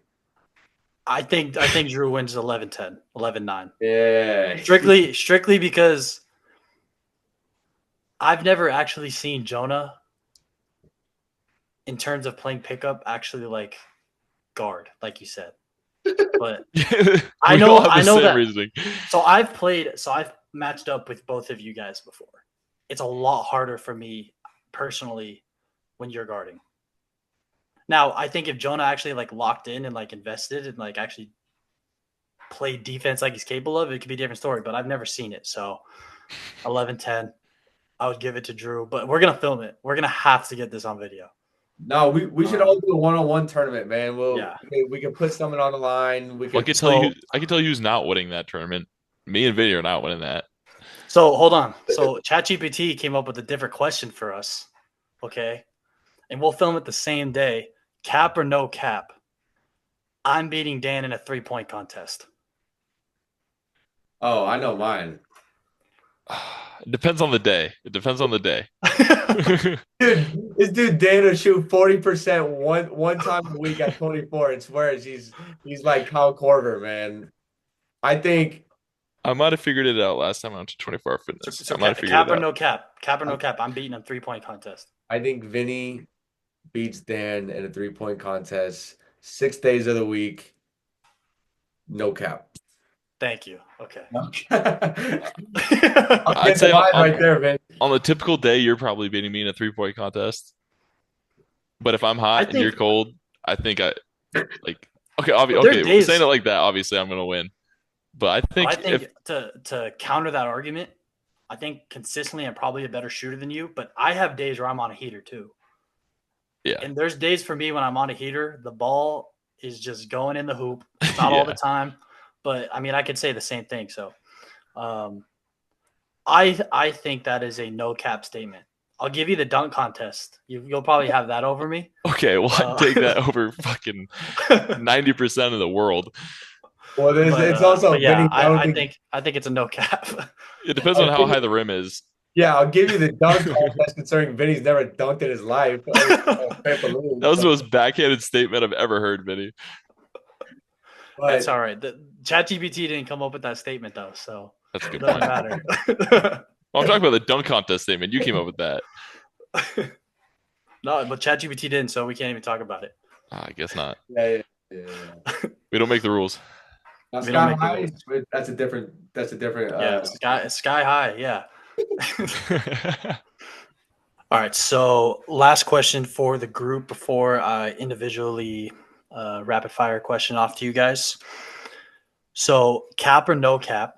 I think Drew wins 11-10, 11-9. Yeah. Strictly because I've never actually seen Jonah in terms of playing pickup actually like guard, like you said. But I know that reasoning. So I've matched up with both of you guys before. It's a lot harder for me personally when you're guarding. Now, I think if Jonah actually like locked in and like invested and like actually played defense like he's capable of, it could be a different story, but I've never seen it. So 11-10, I would give it to Drew, but we're going to film it. We're going to have to get this on video. No, we should all do a one-on-one tournament, man. We can put something on the line. I can tell you who's not winning that tournament. Me and Vinny are not winning that. So hold on. So ChatGPT came up with a different question for us. Okay. And we'll film it the same day. Cap or no cap? I'm beating Dan in a 3-point contest. Oh, I know mine. It depends on the day. It depends on the day. Dude, this dude Dan will shoot 40% one time a week at 24 and swears he's like Kyle Korver, man. I think I might have figured it out last time I went to 24-hour fitness. So I might have figured cap it or out. no cap? Cap or no cap? I'm beating a 3-point contest. I think Vinny beats Dan in a 3-point contest 6 days of the week. No cap. Thank you. Okay. No cap. I'll I'd get the say line right there, man. on the typical day, you're probably beating me in a 3-point contest. But if I'm I hot and you're think cold, I think I like okay, there are okay, saying days, it like that, obviously I'm gonna win. But I but I think if think to counter that argument, I think consistently I'm probably a better shooter than you, but I have days where I'm on a heater too. yeah, And there's days for me when I'm on a heater, the ball is just going in the hoop. It's not all the yeah. time, but I mean I could say the same thing. So um, I think that is a no cap statement. I'll give you the dunk contest. You'll probably have that over me. Okay, well I'd take that over fucking 90% of the world. Well, it's But also yeah, Vinny. I don't think. I think it's a no cap. It depends on I'll how give high you, the rim is. yeah, I'll give you the dunk contest considering Vinny's never dunked in his life. Only That trampoline. was the So, most backhanded statement I've ever heard, Vinny. It's but all right. The ChatGPT didn't come up with that statement though, so That's a it good doesn't point. matter. Well, I'm talking about the dunk contest statement. You came up with that. No, but ChatGPT didn't, so we can't even talk about it. I guess not. yeah. We don't make the rules. Now We don't Sky make the High, rules. that's a different. That's a different. Yeah, sky high. Yeah. All right. So last question for the group before I individually rapid fire question off to you guys. So cap or no cap?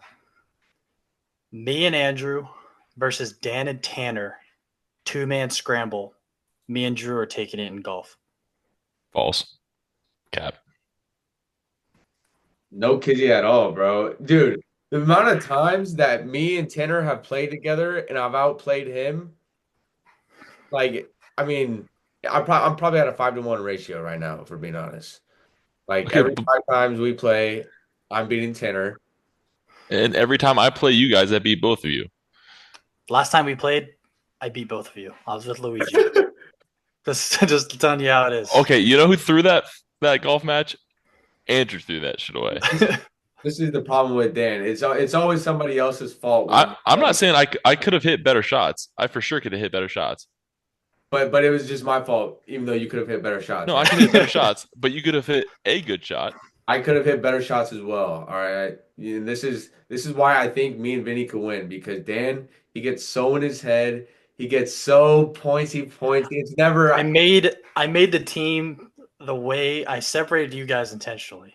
Me and Andrew versus Dan and Tanner, 2-man scramble. Me and Drew are taking it in golf. False. Cap. No kiddie at all, bro. Dude, the amount of times that me and Tanner have played together and I've outplayed him, like, I mean, I'm probably at a 5-to-1 ratio right now, if we're being honest. Like Okay, every 5 times we play, I'm beating Tanner. and every time I play you guys, I beat both of you. Last time we played, I beat both of you. I was with Luigi. Just telling you how it is. Okay, you know who threw that golf match? Andrew threw that shit away. This is the problem with Dan. It's always somebody else's fault when I'm not saying I could have hit better shots. I for sure could have hit better shots. but it was just my fault, even though you could have hit better shots. No, I could hit better shots, but you could have hit a good shot. I could have hit better shots as well. All right. This is why I think me and Vinny could win because Dan, he gets so in his head. He gets so pointy. It's never I made the team the way I separated you guys intentionally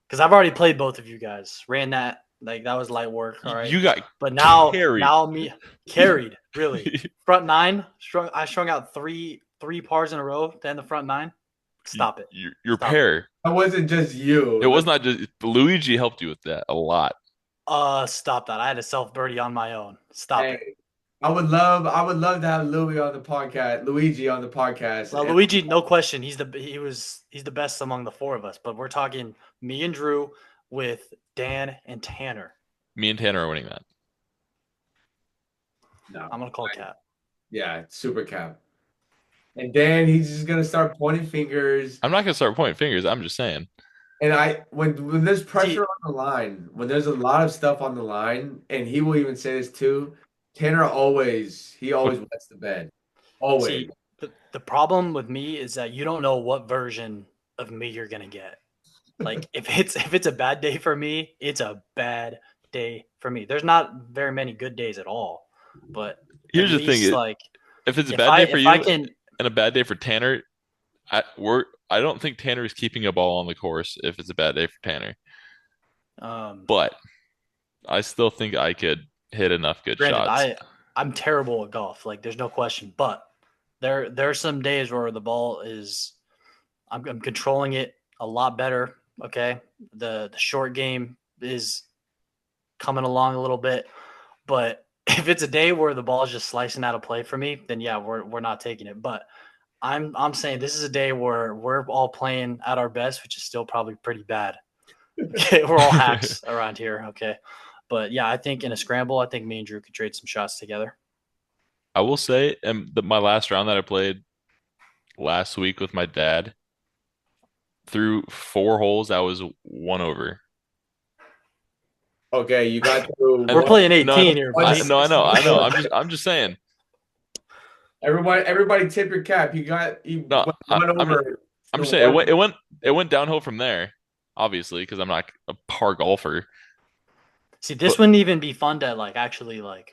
because I've already played both of you guys. Ran that like that was light work. All right, You got but carried. now me carried really front nine. I strung out three pars in a row. Then the front nine. Stop it. Your Stop pair. that wasn't just you. It was not just Luigi helped you with that a lot. Stop that. I had a self birdie on my own. Stop it. Hey, I would love to have Luigi on the podcast. Well, And Luigi, no question, he's the best among the four of us. But we're talking me and Drew with Dan and Tanner. Me and Tanner are winning that. no, I'm gonna call Cat. yeah, super cap. And Dan, he's just gonna start pointing fingers. I'm not gonna start pointing fingers. I'm just saying. And when there's pressure on the line, when there's a lot of stuff on the line, and he will even say this too, Tanner always wets the bed. Always. See, the problem with me is that you don't know what version of me you're gonna get. Like if it's a bad day for me, it's a bad day for me. There's not very many good days at all. But Here's at the thing: least, like if it's a if bad day for if you I can and a bad day for Tanner, I don't think Tanner is keeping a ball on the course if it's a bad day for Tanner. But I still think I could hit enough good granted, shots. I'm terrible at golf. Like there's no question. But there are some days where the ball is I'm controlling it a lot better. Okay. The short game is coming along a little bit. But if it's a day where the ball is just slicing out of play for me, then yeah, we're not taking it. But I'm saying this is a day where we're all playing at our best, which is still probably pretty bad. Okay, we're all hacks around here. Okay, but yeah, I think in a scramble, I think me and Drew could trade some shots together. I will say, my last round that I played last week with my dad, through 4 holes, I was one over. Okay, you got through And We're one playing no, 18 here, buddy. I know, I know. 164. I'm just saying. Everybody, tip your cap. You No, went one over I'm through just saying one. it went downhill from there, obviously, because I'm not a par golfer. See, But this wouldn't even be fun to like actually like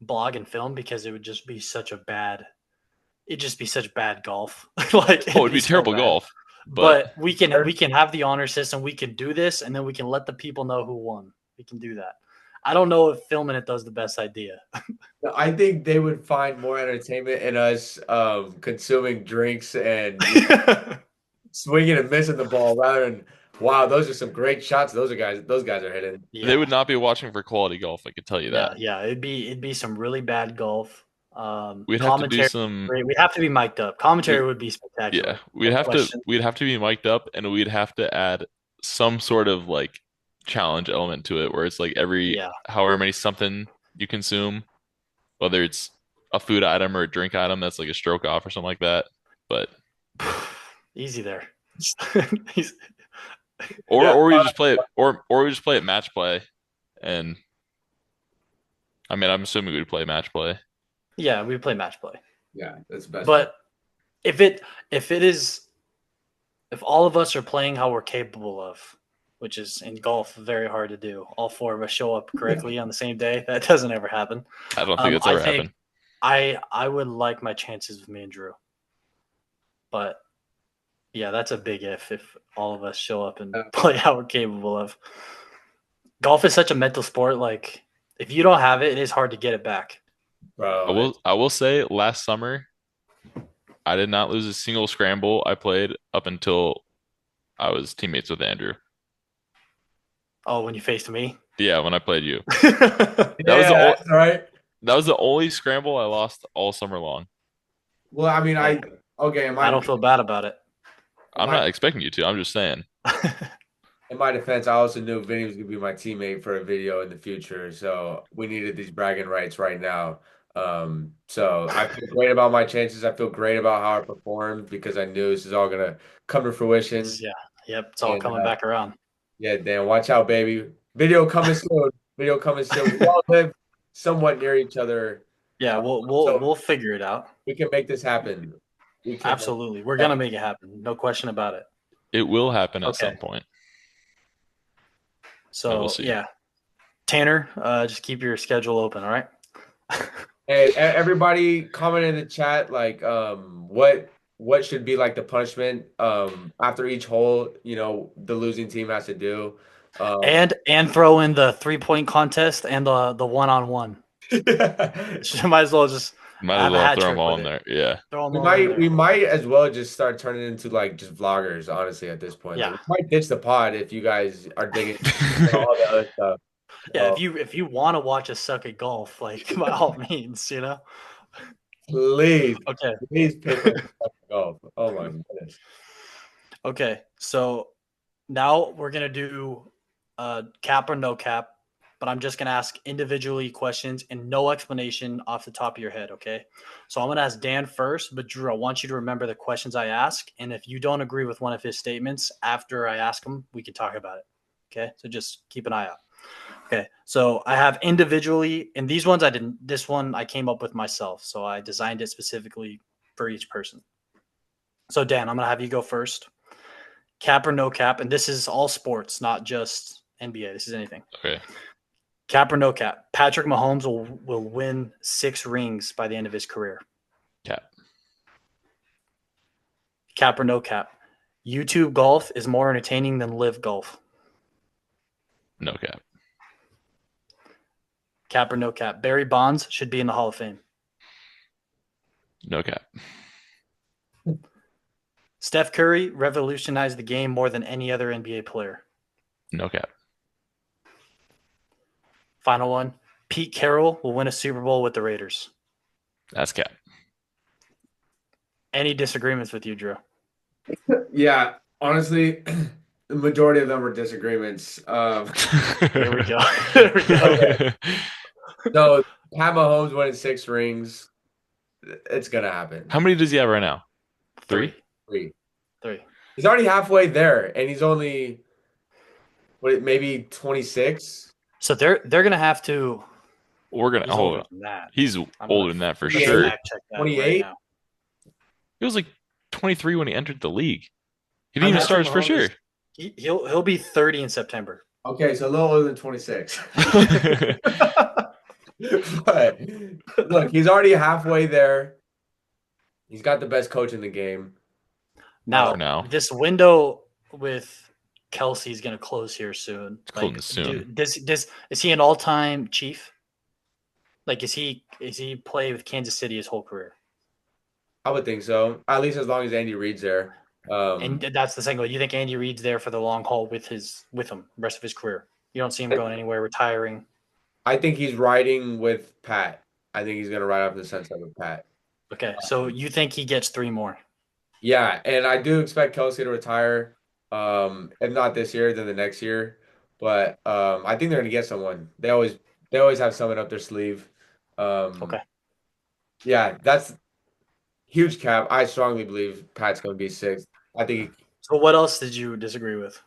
blog and film because it would just be such a bad. It'd just be such bad golf. Like oh, it'd it'd be be so terrible bad. golf. But But we can have the honor system. We can do this, and then we can let the people know who won. We can do that. I don't know if filming it does the best idea. I think they would find more entertainment in us consuming drinks and swinging and missing the ball rather than wow, those are some great shots. Those guys are hitting. they Yeah, would not be watching for quality golf, I could tell you that. yeah, yeah. It'd be some really bad golf. We'd have to do Commentary, some great. We'd have to be mic'd up. we Commentary would be yeah, spectacular. No question. we'd have to be mic'd up and we'd have to add some sort of like challenge element to it where it's like every Yeah. however many something you consume, whether it's a food item or a drink item that's like a stroke off or something like that. But Easy there. Yeah, or we just play it or we just play it match play and I mean I'm assuming we'd play match play. Yeah, we play match play. yeah, that's the best way. But if all of us are playing how we're capable of, which is in golf very hard to do, all four of us show up correctly on the same day. That doesn't ever happen. I don't think that's I ever think happened. I would like my chances with me and Drew, but yeah, that's a big if all of us show up and play how we're capable of. Golf is such a mental sport. Like if you don't have it, it is hard to get it back. Bro, I will say last summer I did not lose a single scramble I played up until I was teammates with Andrew. Oh, when you faced me. Yeah, when I played you. That was yeah, the only that's right. that was the only scramble I lost all summer long. Well, I mean, Hey, okay, I don't feel bad about it. I'm not expecting you to. I'm just saying. in my defense, I also knew Vinny was gonna be my teammate for a video in the future, so we needed these bragging rights right now. So I feel great about my chances. I feel great about how I performed because I knew this is all gonna come to fruition. Yeah. Yep. It's all And coming back around. yeah, Dan, watch out, baby. Video coming soon. Video coming soon. We all live somewhat near each other, Yeah, uh, we'll so we'll figure it out. we can make this happen. We can make Absolutely. We're this gonna make it happen. No question about it. It will happen at Okay. some point. And we'll So see. yeah. Tanner, just keep your schedule open, all right? Hey, everybody comment in the chat like what should be like the punishment after each hole, the losing team has to do. Um And throw in the 3-point contest and the one-on-one. Might as well just Might as have a well hat throw them trick all with in it. there. Yeah. Throw them we all in might there. we might as well just start turning into like just vloggers, honestly, at this point. Like Yeah. we might ditch the pod if you guys are digging all the other stuff. Yeah, So if you want to watch us suck at golf, like by all means, you know. please, Okay. please pick up golf. Oh my goodness. Okay. So now we're gonna do cap or no cap, but I'm just gonna ask individually questions and no explanation off the top of your head. Okay. So I'm gonna ask Dan first, but Drew, I want you to remember the questions I ask, and if you don't agree with one of his statements after I ask him, we can talk about it. Okay. So just keep an eye out. Okay. So I have individually, and these ones I didn't. This one I came up with myself, so I designed it specifically for each person. So Dan, I'm gonna have you go first. Cap or no cap, and this is all sports, not just NBA. This is anything. Okay. Cap or no cap. Patrick Mahomes will win 6 rings by the end of his career. Cap. Cap or no cap. YouTube golf is more entertaining than live golf. No cap. Cap or no cap. Barry Bonds should be in the Hall of Fame. No cap. Steph Curry revolutionized the game more than any other NBA player. No cap. Final one. Pete Carroll will win a Super Bowl with the Raiders. That's cap. Any disagreements with you, Drew? Yeah, honestly, the majority of them are disagreements. Here we go. Here we go. Okay, so Pat Mahomes winning 6 rings, it's gonna happen. How many does he have right now? Three. Three? Three. Three. He's already halfway there, and he's only what, maybe 26, So they're gonna have to. We're gonna He's hold older on. than that. He's I'm gonna older than that for I'm gonna 28, sure. fact check that right 28. now. He was like 23 when he entered the league. He didn't even start Patrick his first Mahomes year. is he'll be 30 in September. Okay, so a little older than 26. But look, he's already halfway there. He's got the best coach in the game. For Now now. this window with Kelsey's gonna close here soon. It's closing Like, soon. is he an all time Chief? Like, is he play with Kansas City his whole career? I would think so, at least as long as Andy Reid's there. And that's the thing. You think Andy Reid's there for the long haul with him the rest of his career? You don't see him going anywhere, retiring. I think he's riding with Pat. I think he's gonna ride off the sunset with Pat. Okay, so you think he gets three more? Yeah, and I do expect Kelsey to retire. If not this year, then the next year. But I think they're gonna get someone. They always have someone up their sleeve. Okay. Yeah, that's huge cap. I strongly believe Pat's gonna be sixth. I think So what else did you disagree with?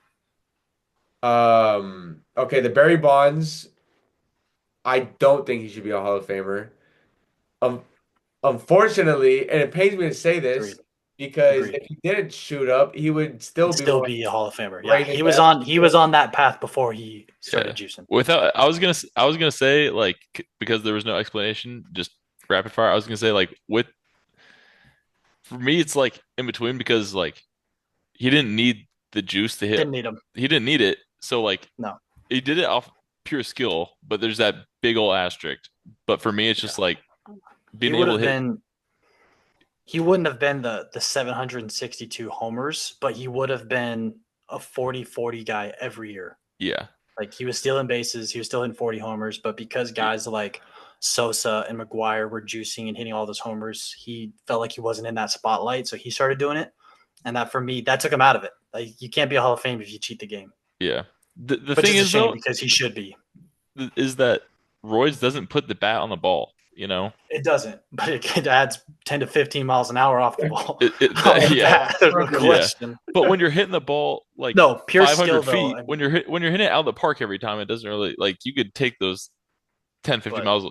okay, the Barry Bonds, I don't think he should be a Hall of Famer. Um, unfortunately, and it pains me to say this Agreed. because Agreed. if he didn't shoot up, he would still He'd be one still of be a Hall of Famer. the Yeah, greatest he was on that path before he Yeah. started juicing. Without, I was gonna say like because there was no explanation, just rapid fire. I was gonna say like with for me, it's like in between because like he didn't need the juice to hit. Didn't need him. He didn't need it, so like No. he did it off pure skill. But there's that big old asterisk. But for me, it's Yeah. just like He being would able have to hit. been. He wouldn't have been the 762 homers, but he would have been a 40-40 guy every year. Yeah, Like, he was stealing bases, he was still hitting 40 homers, but because guys like Sosa and McGuire were juicing and hitting all those homers, he felt like he wasn't in that spotlight, so he started doing it. And that, for me, that took him out of it. Like, you can't be a Hall of Fame if you cheat the game, yeah. The which thing is a is shame though, because he should be. is that Royce doesn't put the bat on the ball. You know, It doesn't, but it adds 10 to 15 miles an hour off the ball. yeah, There's no yeah. question. But when you're hitting the ball like No, pure skill 500 though. feet, when you're hitting it out of the park every time, it doesn't really like you could take those 10, 50 But miles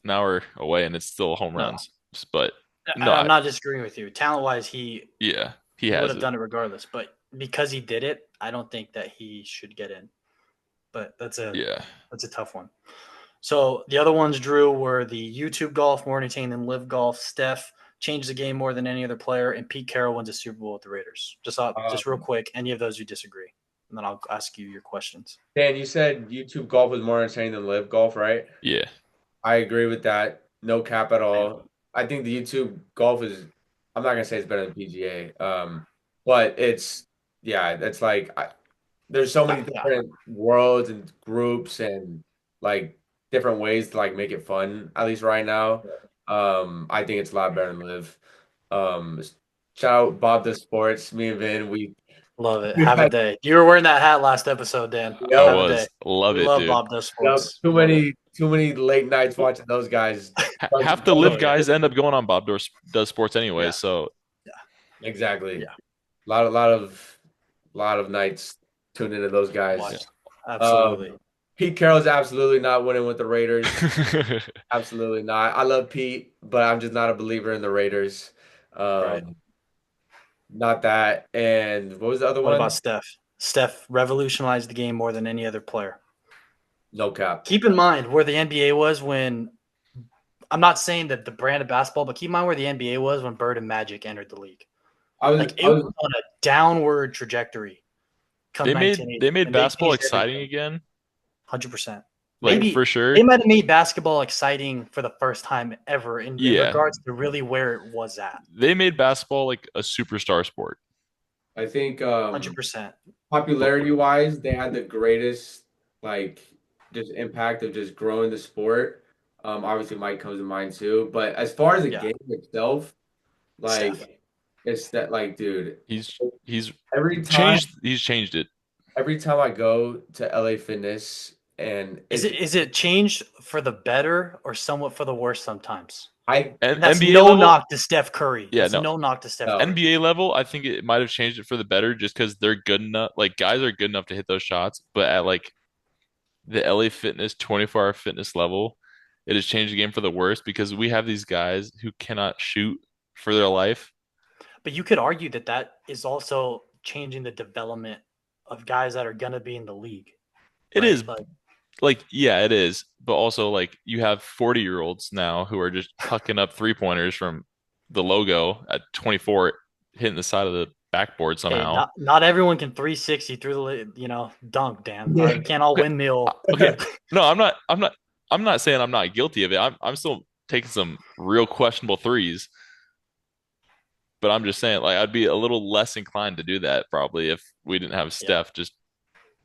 an hour away and it's still home no, runs. But no, I'm not disagreeing with you. Talent wise, yeah, he he would has have it. done it regardless. But because he did it, I don't think that he should get in. But Yeah. that's a tough one. So the other ones, Drew, were the YouTube golf more entertaining than live golf. Steph changed the game more than any other player, and Pete Carroll wins a Super Bowl with the Raiders. Just real quick, any of those you disagree, and then I'll ask you your questions. Dan, you said YouTube golf was more entertaining than live golf, right? Yeah. I agree with that. No cap at Same. all. I think the YouTube golf is, I'm not gonna say it's better than PGA, but it's, yeah, that's like there's so many Yeah, different worlds and groups and like different ways to like make it fun. At least right now, I think it's a lot better than live. Um, Shout out Bob the Sports. Me and Vin, love it. we Have a had, day. You were wearing that hat last episode, Dan. I yep, Have a day. was. Love We it, love dude. Bob Does yep, Sports. Love it. too many late nights watching those guys. Half the live Oh yeah, guys end up going on does sports anyway, yeah, so Exactly. yeah. Lot of nights tuned into those guys. Watch. Absolutely. Pete Carroll's absolutely not winning with the Raiders. Absolutely not. I love Pete, but I'm just not a believer in the Raiders. Right. Not that. And what was the other What one? about Steph? Steph revolutionized the game more than any other player. No cap. Keep in mind where the NBA was when I'm not saying that the brand of basketball, but keep in mind where the NBA was when Bird and Magic entered the league. Like, it I was was on a downward trajectory come they 1980, made and they basketball changed exciting everything. again, 100%. like Maybe for sure. they might have made basketball exciting for the first time ever in Yeah, regards to really where it was at. they made basketball like a superstar sport. I think 100%. popularity wise, they had the greatest like just impact of just growing the sport. Obviously Mike comes to mind too. But as far as the Yeah. game itself, like Steph. It's that like, dude, He's every time changed it. every time I go to LA Fitness and Is it's it changed for the better or somewhat for the worse sometimes? I And that's NBA no level, knock to Steph Curry. yeah, That's no. no knock to Steph no. Curry. NBA level, I think it might have changed it for the better just because they're good enough. Like guys are good enough to hit those shots, but at like the LA Fitness 24-hour fitness level, it has changed the game for the worse because we have these guys who cannot shoot for their life. But you could argue that that is also changing the development of guys that are going to be in the league, It right? is Like, like, yeah, it is, but also like you have 40-year-olds now who are just hucking up three-pointers from the logo at 24, hitting the side of the backboard hey, somehow. not everyone can 360 through dunk, Dan. All right, we can't all Okay, windmill. okay. No, I'm not saying I'm not guilty of it. I'm still taking some real questionable threes, but I'm just saying like I'd be a little less inclined to do that probably if we didn't have Yeah, Steph just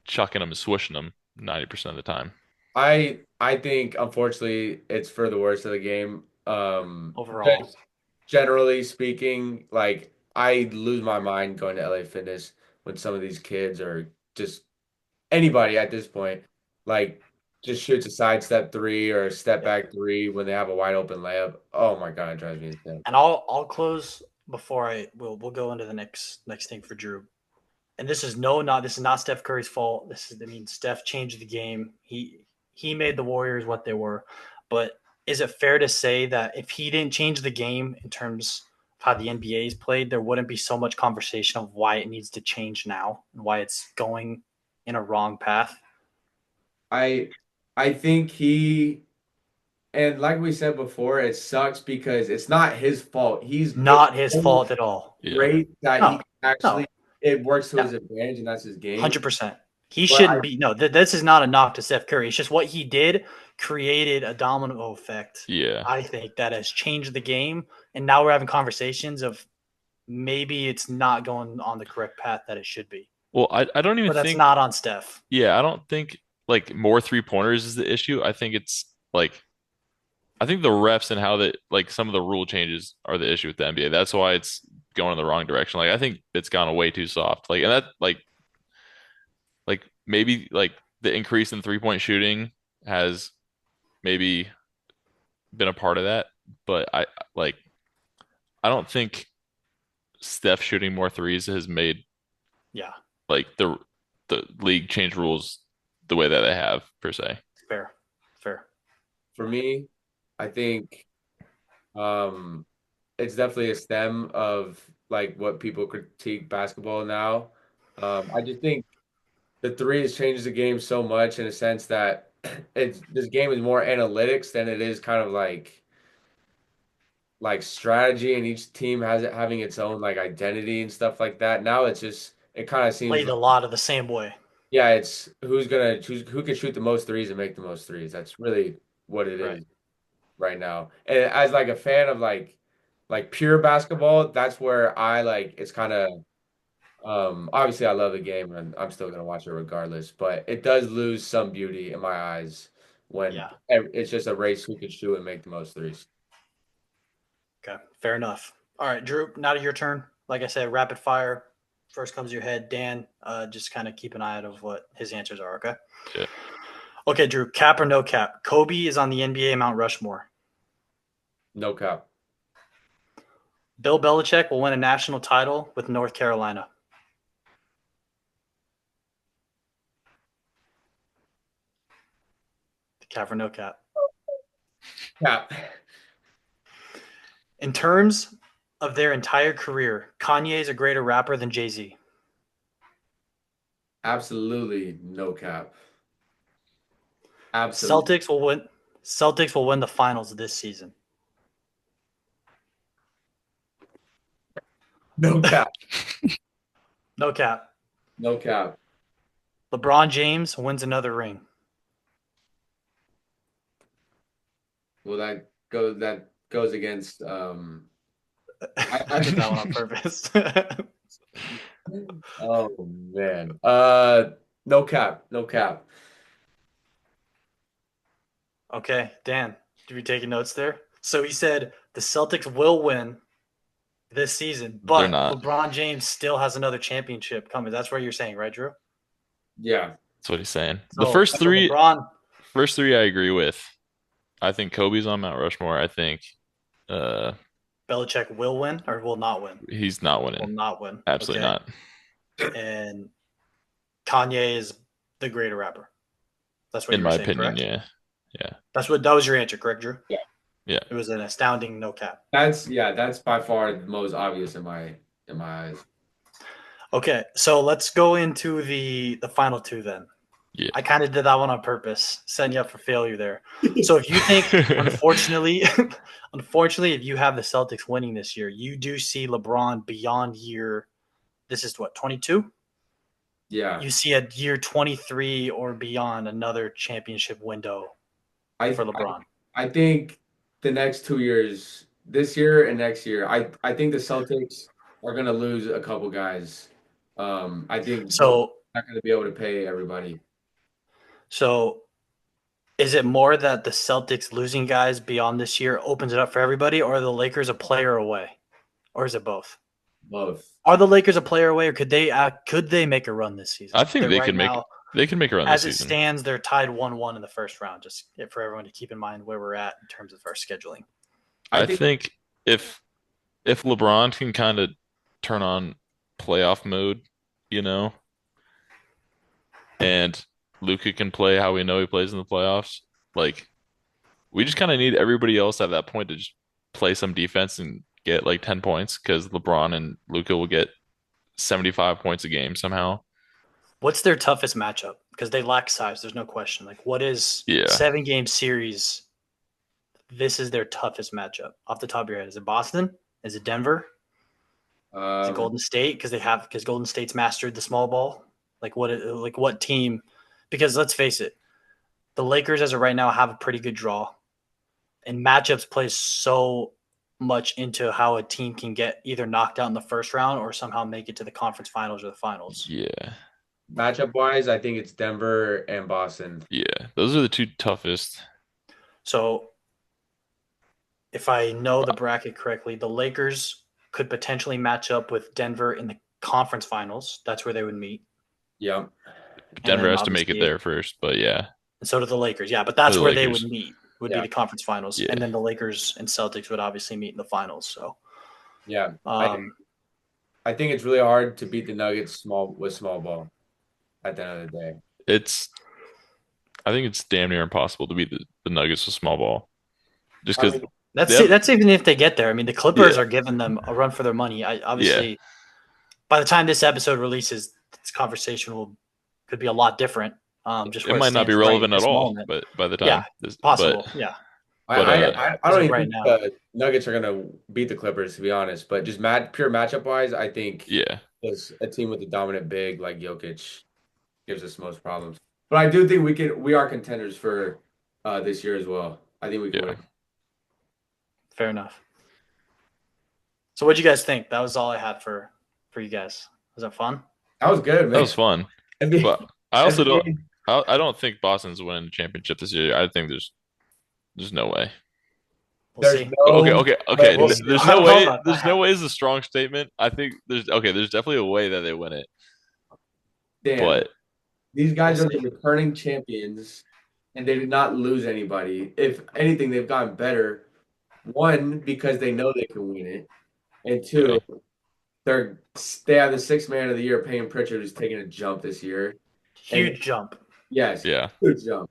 chucking them and swishing them 90% of the time. I think unfortunately it's for the worst of the game. overall. Just generally speaking, like I lose my mind going to LA Fitness when some of these kids are just anybody at this point, like just shoots a sidestep three or a step Yeah. back three when they have a wide open layup. Oh my God, it drives me insane. And I'll close before we'll go into the next thing for Drew. And this is not Steph Curry's fault. Steph changed the game. He made the Warriors what they were. But is it fair to say that if he didn't change the game in terms of how the NBA is played, there wouldn't be so much conversation of why it needs to change now and why it's going in a wrong path? I I think he and like we said before, it sucks because it's not his fault. It's Not his so fault at all. Yeah. great that he No, can actually no, it works to no. his advantage and that's his game. 100%. He But shouldn't be. No, this is not a knock to Steph Curry. It's just what he did created a domino effect, Yeah. I think, that has changed the game. And now we're having conversations of maybe it's not going on the correct path that it should be. Well, I don't even But that's think, not on Steph. yeah, I don't think like more three-pointers is the issue. I think it's like I think the refs and how that like some of the rule changes are the issue with the NBA. That's why it's going in the wrong direction. Like I think it's gone way too soft. Like and that like maybe like the increase in three-point shooting has maybe been a part of that, but like I don't think Steph shooting more threes has made Yeah, like the league change rules the way that they have per se. fair. Fair. for me, I think um it's definitely a stem of like what people critique basketball now. I just think the three has changed the game so much in a sense that it's this game is more analytics than it is kind of like strategy, and each team has it having its own like identity and stuff like that. Now it's just it kind of seems Played like a lot of the same way. yeah, it's who's gonna choose who can shoot the most threes and make the most threes. That's really what it Right. is right now. And as like a fan of like pure basketball, that's where I like it's kind of obviously I love the game and I'm still gonna watch it regardless, but it does lose some beauty in my eyes when Yeah. it's just a race who can shoot and make the most threes. Okay. Fair enough. All right, Drew, now to your turn. Like I said, rapid fire. First comes to your head. Dan, just kind of keep an eye out of what his answers are, okay? Yeah. Okay, Drew, cap or no cap? Kobe is on the NBA Mount Rushmore. No cap. Bill Belichick will win a national title with North Carolina. Cap or no cap? Cap. In terms of their entire career, Kanye is a greater rapper than Jay-Z. Absolutely no cap. Absolutely Celtics will win. Celtics will win the finals this season. no cap. No cap. No cap. LeBron James wins another ring. Well, that goes against I did that one on purpose. oh man. No cap. No cap. Okay, Dan, did you taking notes there? So he said the Celtics will win this season, They're but not. LeBron James still has another championship coming. That's what you're saying, right, Drew? Yeah. That's what he's saying. The So LeBron, first three I agree with. I think Kobe's on Mount Rushmore. I think uh Belichick will win or will not win? he's not Will winning. not win. Absolutely Okay. not. And Kanye is the greater rapper. That's what In you were my saying, opinion, correct? yeah. Yeah. That was your answer, correct, Drew? Yeah. Yeah. It was an astounding no cap. That's by far the most obvious in my eyes. Okay, so let's go into the final two then. Yeah. I kind of did that one on purpose, setting you up for failure there. So if you think, unfortunately, unfortunately, if you have the Celtics winning this year, you do see LeBron beyond year. This is what 22. Yeah. You see a year 23 or beyond another championship window I for LeBron. I think the next 2 years, this year and next year, I think the Celtics are gonna lose a couple guys. I think LeBron's So not gonna be able to pay everybody. so is it more that the Celtics losing guys beyond this year opens it up for everybody, or are the Lakers a player away, or is it both? Both. Are the Lakers a player away, or could they make a run this I season? think They're right now, they can make a run this as it season. stands, they're tied 1-1 in the first round. Just for everyone to keep in mind where we're at in terms of our scheduling. I I think think if if LeBron can kind of turn on playoff mode, you know, and Luka can play how we know he plays in the playoffs, like we just kind of need everybody else at that point to just play some defense and get like 10 points because LeBron and Luka will get 75 points a game somehow. What's their toughest matchup? Because they lack size. There's no question. Like, what is Yeah. 7-game series? This is their toughest matchup off the top of your head. Is it Boston? Is it Denver? Is it um, Golden State? Because Golden State's mastered the small ball. Like what team? Because let's face it, the Lakers as of right now have a pretty good draw, and matchups play so much into how a team can get either knocked out in the first round or somehow make it to the conference finals or the finals. Yeah. matchup wise, I think it's Denver and Boston. Yeah. Those are the two toughest. So if I know the bracket correctly, the Lakers could potentially match up with Denver in the conference finals. That's where they would meet. Yep. And Denver then has to make it obviously, there first, but yeah. and so do the Lakers. Yeah, but For that's the where they would Lakers. meet, would be Yeah. the conference finals. And Yeah. then the Lakers and Celtics would obviously meet in the finals. So, Yeah. um, I think it's really hard to beat the Nuggets small ball at the end of the day. It's I think it's damn near impossible to beat the Nuggets with small ball. Just I because mean, that's they have that's even if they get there. I mean, the Clippers yeah, are giving them a run for their money. I yeah. obviously, by the time this episode releases, this conversation could be a lot different. Just It where it might not be stands right relevant at this all, moment. but by the Yeah, time this possible. Yeah, but I as don't of even right think now. the Nuggets are gonna beat the Clippers, to be honest. But just pure matchup wise, I think yeah. it's a team with a dominant big like Jokic gives us most problems. But I do think we are contenders for this year as well. I think we can Yeah. win. Fair enough. So, what do you guys think? That was all I had for you guys. Was that fun? That was good, That man. was fun. NBA, But I also don't NBA, I don't think Boston's winning the championship this year. I think there's no way. We'll there's see. Okay, no okay, okay. We'll way. see. There's I no don't know way. about There's no that. way is a strong statement. I think there's definitely a way that they win it. Dan, But these guys We'll are the see. returning champions, and they did not lose anybody. If anything, they've gotten better. One, because they know they can win it, and two, okay. they have the sixth man of the year, Payne Pritchard, who's taking a jump this year. And Huge jump. yes, Yeah. huge jump.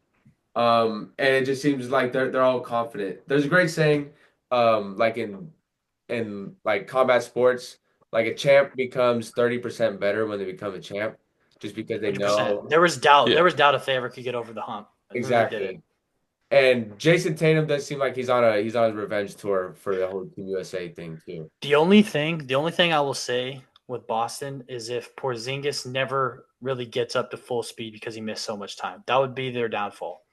And it just seems like they're all confident. There's a great saying, like in like combat sports, like a champ becomes 30% better when they become a champ, just because they 100%. know There was doubt. Yeah. There was doubt if they ever could get over the hump. And then they did it. exactly. And Jason Tatum does seem like he's on his revenge tour for the whole Team USA thing too. The only thing I will say with Boston is if Porzingis never really gets up to full speed because he missed so much time, that would be their downfall.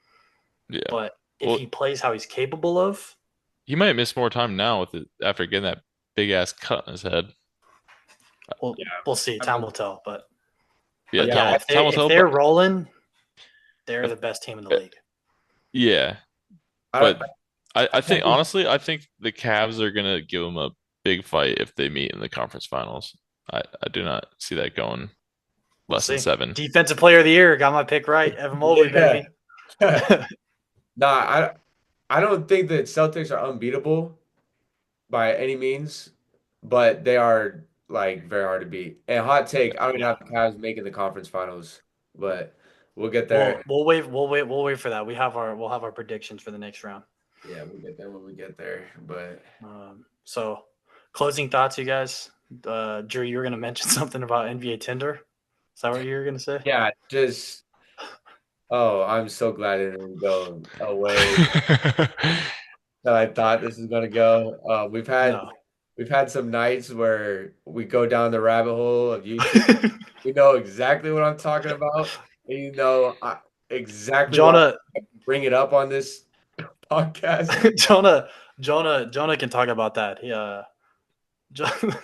Yeah. But if Well, he plays how he's capable of, he might miss more time now with it after getting that big ass cut in his head. we'll Yeah, we'll see. I Time mean, will tell. But Yeah, but yeah, time time will if tell, they're but rolling, they're uh, the best team in the uh, league. yeah. I, But I I think honestly, I think the Cavs are gonna give him a big fight if they meet in the conference finals. I do not see that going We'll less than see. 7. Defensive player of the year. Got my pick right. Evan Mobley, Yeah. baby. Nah, I don't think that Celtics are unbeatable by any means, but they are like very hard to beat. And hot take, I don't even Yeah. have the Cavs making the conference finals, but we'll get We'll there. we'll wait we'll wait for that. We'll have our predictions for the next round. Yeah, we'll get there when we get there. But So closing thoughts, you guys. Drew, you were gonna mention something about NBA Tinder. Is that what you were gonna say? yeah, just I'm so glad it didn't go away that I thought this was gonna go. No. We've had some nights where we go down the rabbit hole of YouTube. You know exactly what I'm talking about. And exactly why Jonah I bring it up on this podcast. Jonah can talk about that. Jonah,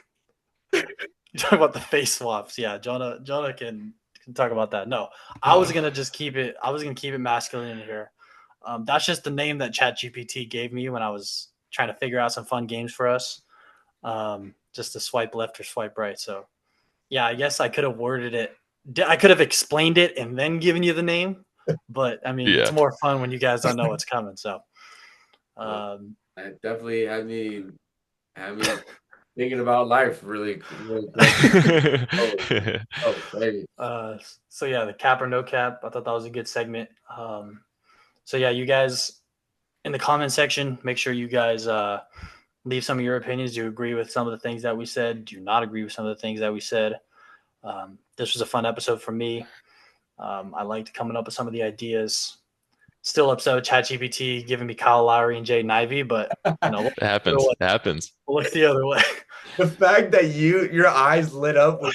you talk about the face swaps. Yeah, Jonah can talk about that. No, I was gonna just keep it. I was gonna keep it masculine in here. That's just the name that ChatGPT gave me when I was trying to figure out some fun games for us. Just to swipe left or swipe right. So yeah, I guess I could have worded it. I could have explained it and then given you the name. But I mean, it's Yeah. more fun when you guys don't know what's coming. So Well, um, it definitely had me thinking about life really quick. Oh, baby. so yeah, the cap or no cap. I thought that was a good segment. So yeah, you guys in the comment section, make sure you guys leave some of your opinions. Do you agree with some of the things that we said? Do you not agree with some of the things that we said? This was a fun episode for me. I liked coming up with some of the ideas. Still upset with ChatGPT giving me Kyle Lowry and Jaden Ivey, but It happens. It happens. we'll look the other way. The fact that your eyes lit up when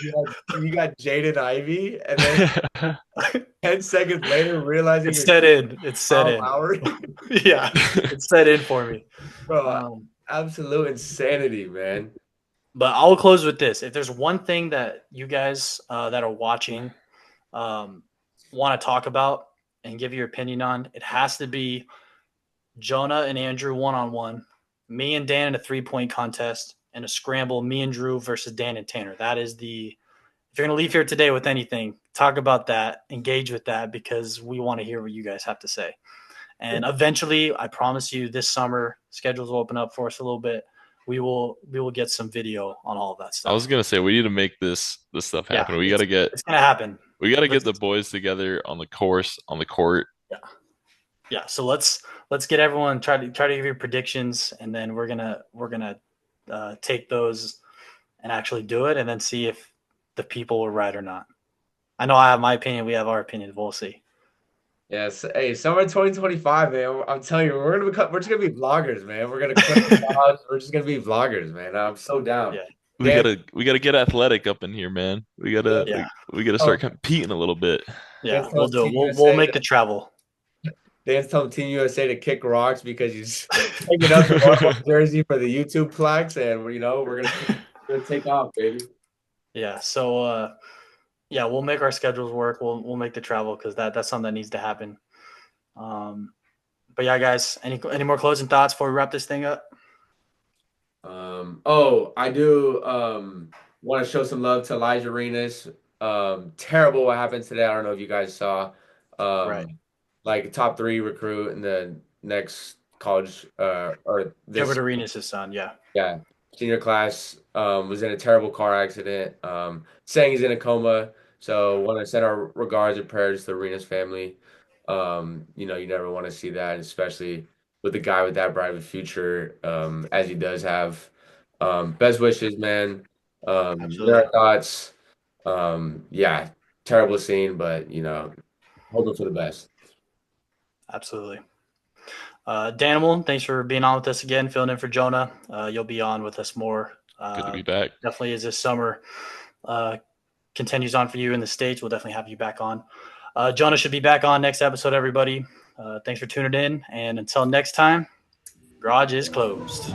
you got Jaden Ivey, and then 10 seconds later realizing It's you're set in. It's set Kyle in. Lowry. Yeah, it's set in for me. Bro, absolute insanity, man. But I'll close with this. If there's one thing that you guys that are watching want to talk about and give your opinion on, it has to be Jonah and Andrew one-on-one, me and Dan in a 3-point contest, and a scramble, me and Drew versus Dan and Tanner. That is if you're going to leave here today with anything, talk about that, engage with that, because we want to hear what you guys have to say. And eventually, I promise you, this summer, schedules will open up for us a little bit. We will get some video on all of that I was stuff. gonna say we need to make this stuff Yeah, happen. We gotta get it's going to happen. the boys together on the court. Yeah. Yeah. So let's get everyone try to give your predictions, and then we're gonna take those and actually do it, and then see if the people were right or not. I know I have my opinion. We have our opinion. We'll see. Yes. Hey, summer 2025, man. I'm telling you, we're just gonna be vloggers, man. We're gonna quit jobs. We're just gonna be vloggers, man. I'm so down. Yeah. Dan, We gotta get athletic up in here, man. Yeah. We gotta oh, start competing a little bit. Yeah. Dan's We'll telling do it. Team We'll USA make the travel. Dan's telling Team USA to kick rocks because he's taking up the Marvel jersey for the YouTube plaques, and we're gonna take off, baby. Yeah. So yeah, we'll make our schedules work. We'll make the travel because that's something that needs to happen. But yeah, guys, any more closing thoughts before we wrap this thing up? I do want to show some love to Elijah Arenas. Terrible what happened today. I don't know if you guys saw. Right. Like a top 3 recruit in the next college or this Gilbert Arenas' son. Yeah. yeah senior class was in a terrible car accident. Saying he's in a coma. So want to send our regards and prayers to the Arenas family. You never want to see that, especially with a guy with that bright of a future as he does have. Best wishes, man. There Absolutely. are thoughts. Yeah, terrible scene, but hoping for the best. Absolutely. Danimal, thanks for being on with us again, filling in for Jonah. You'll be on with us more. Good to be back. Definitely as this summer continues on for you in the States, we'll definitely have you back on. Jonah should be back on next episode, everybody. Thanks for tuning in. And until next time, Garage is closed.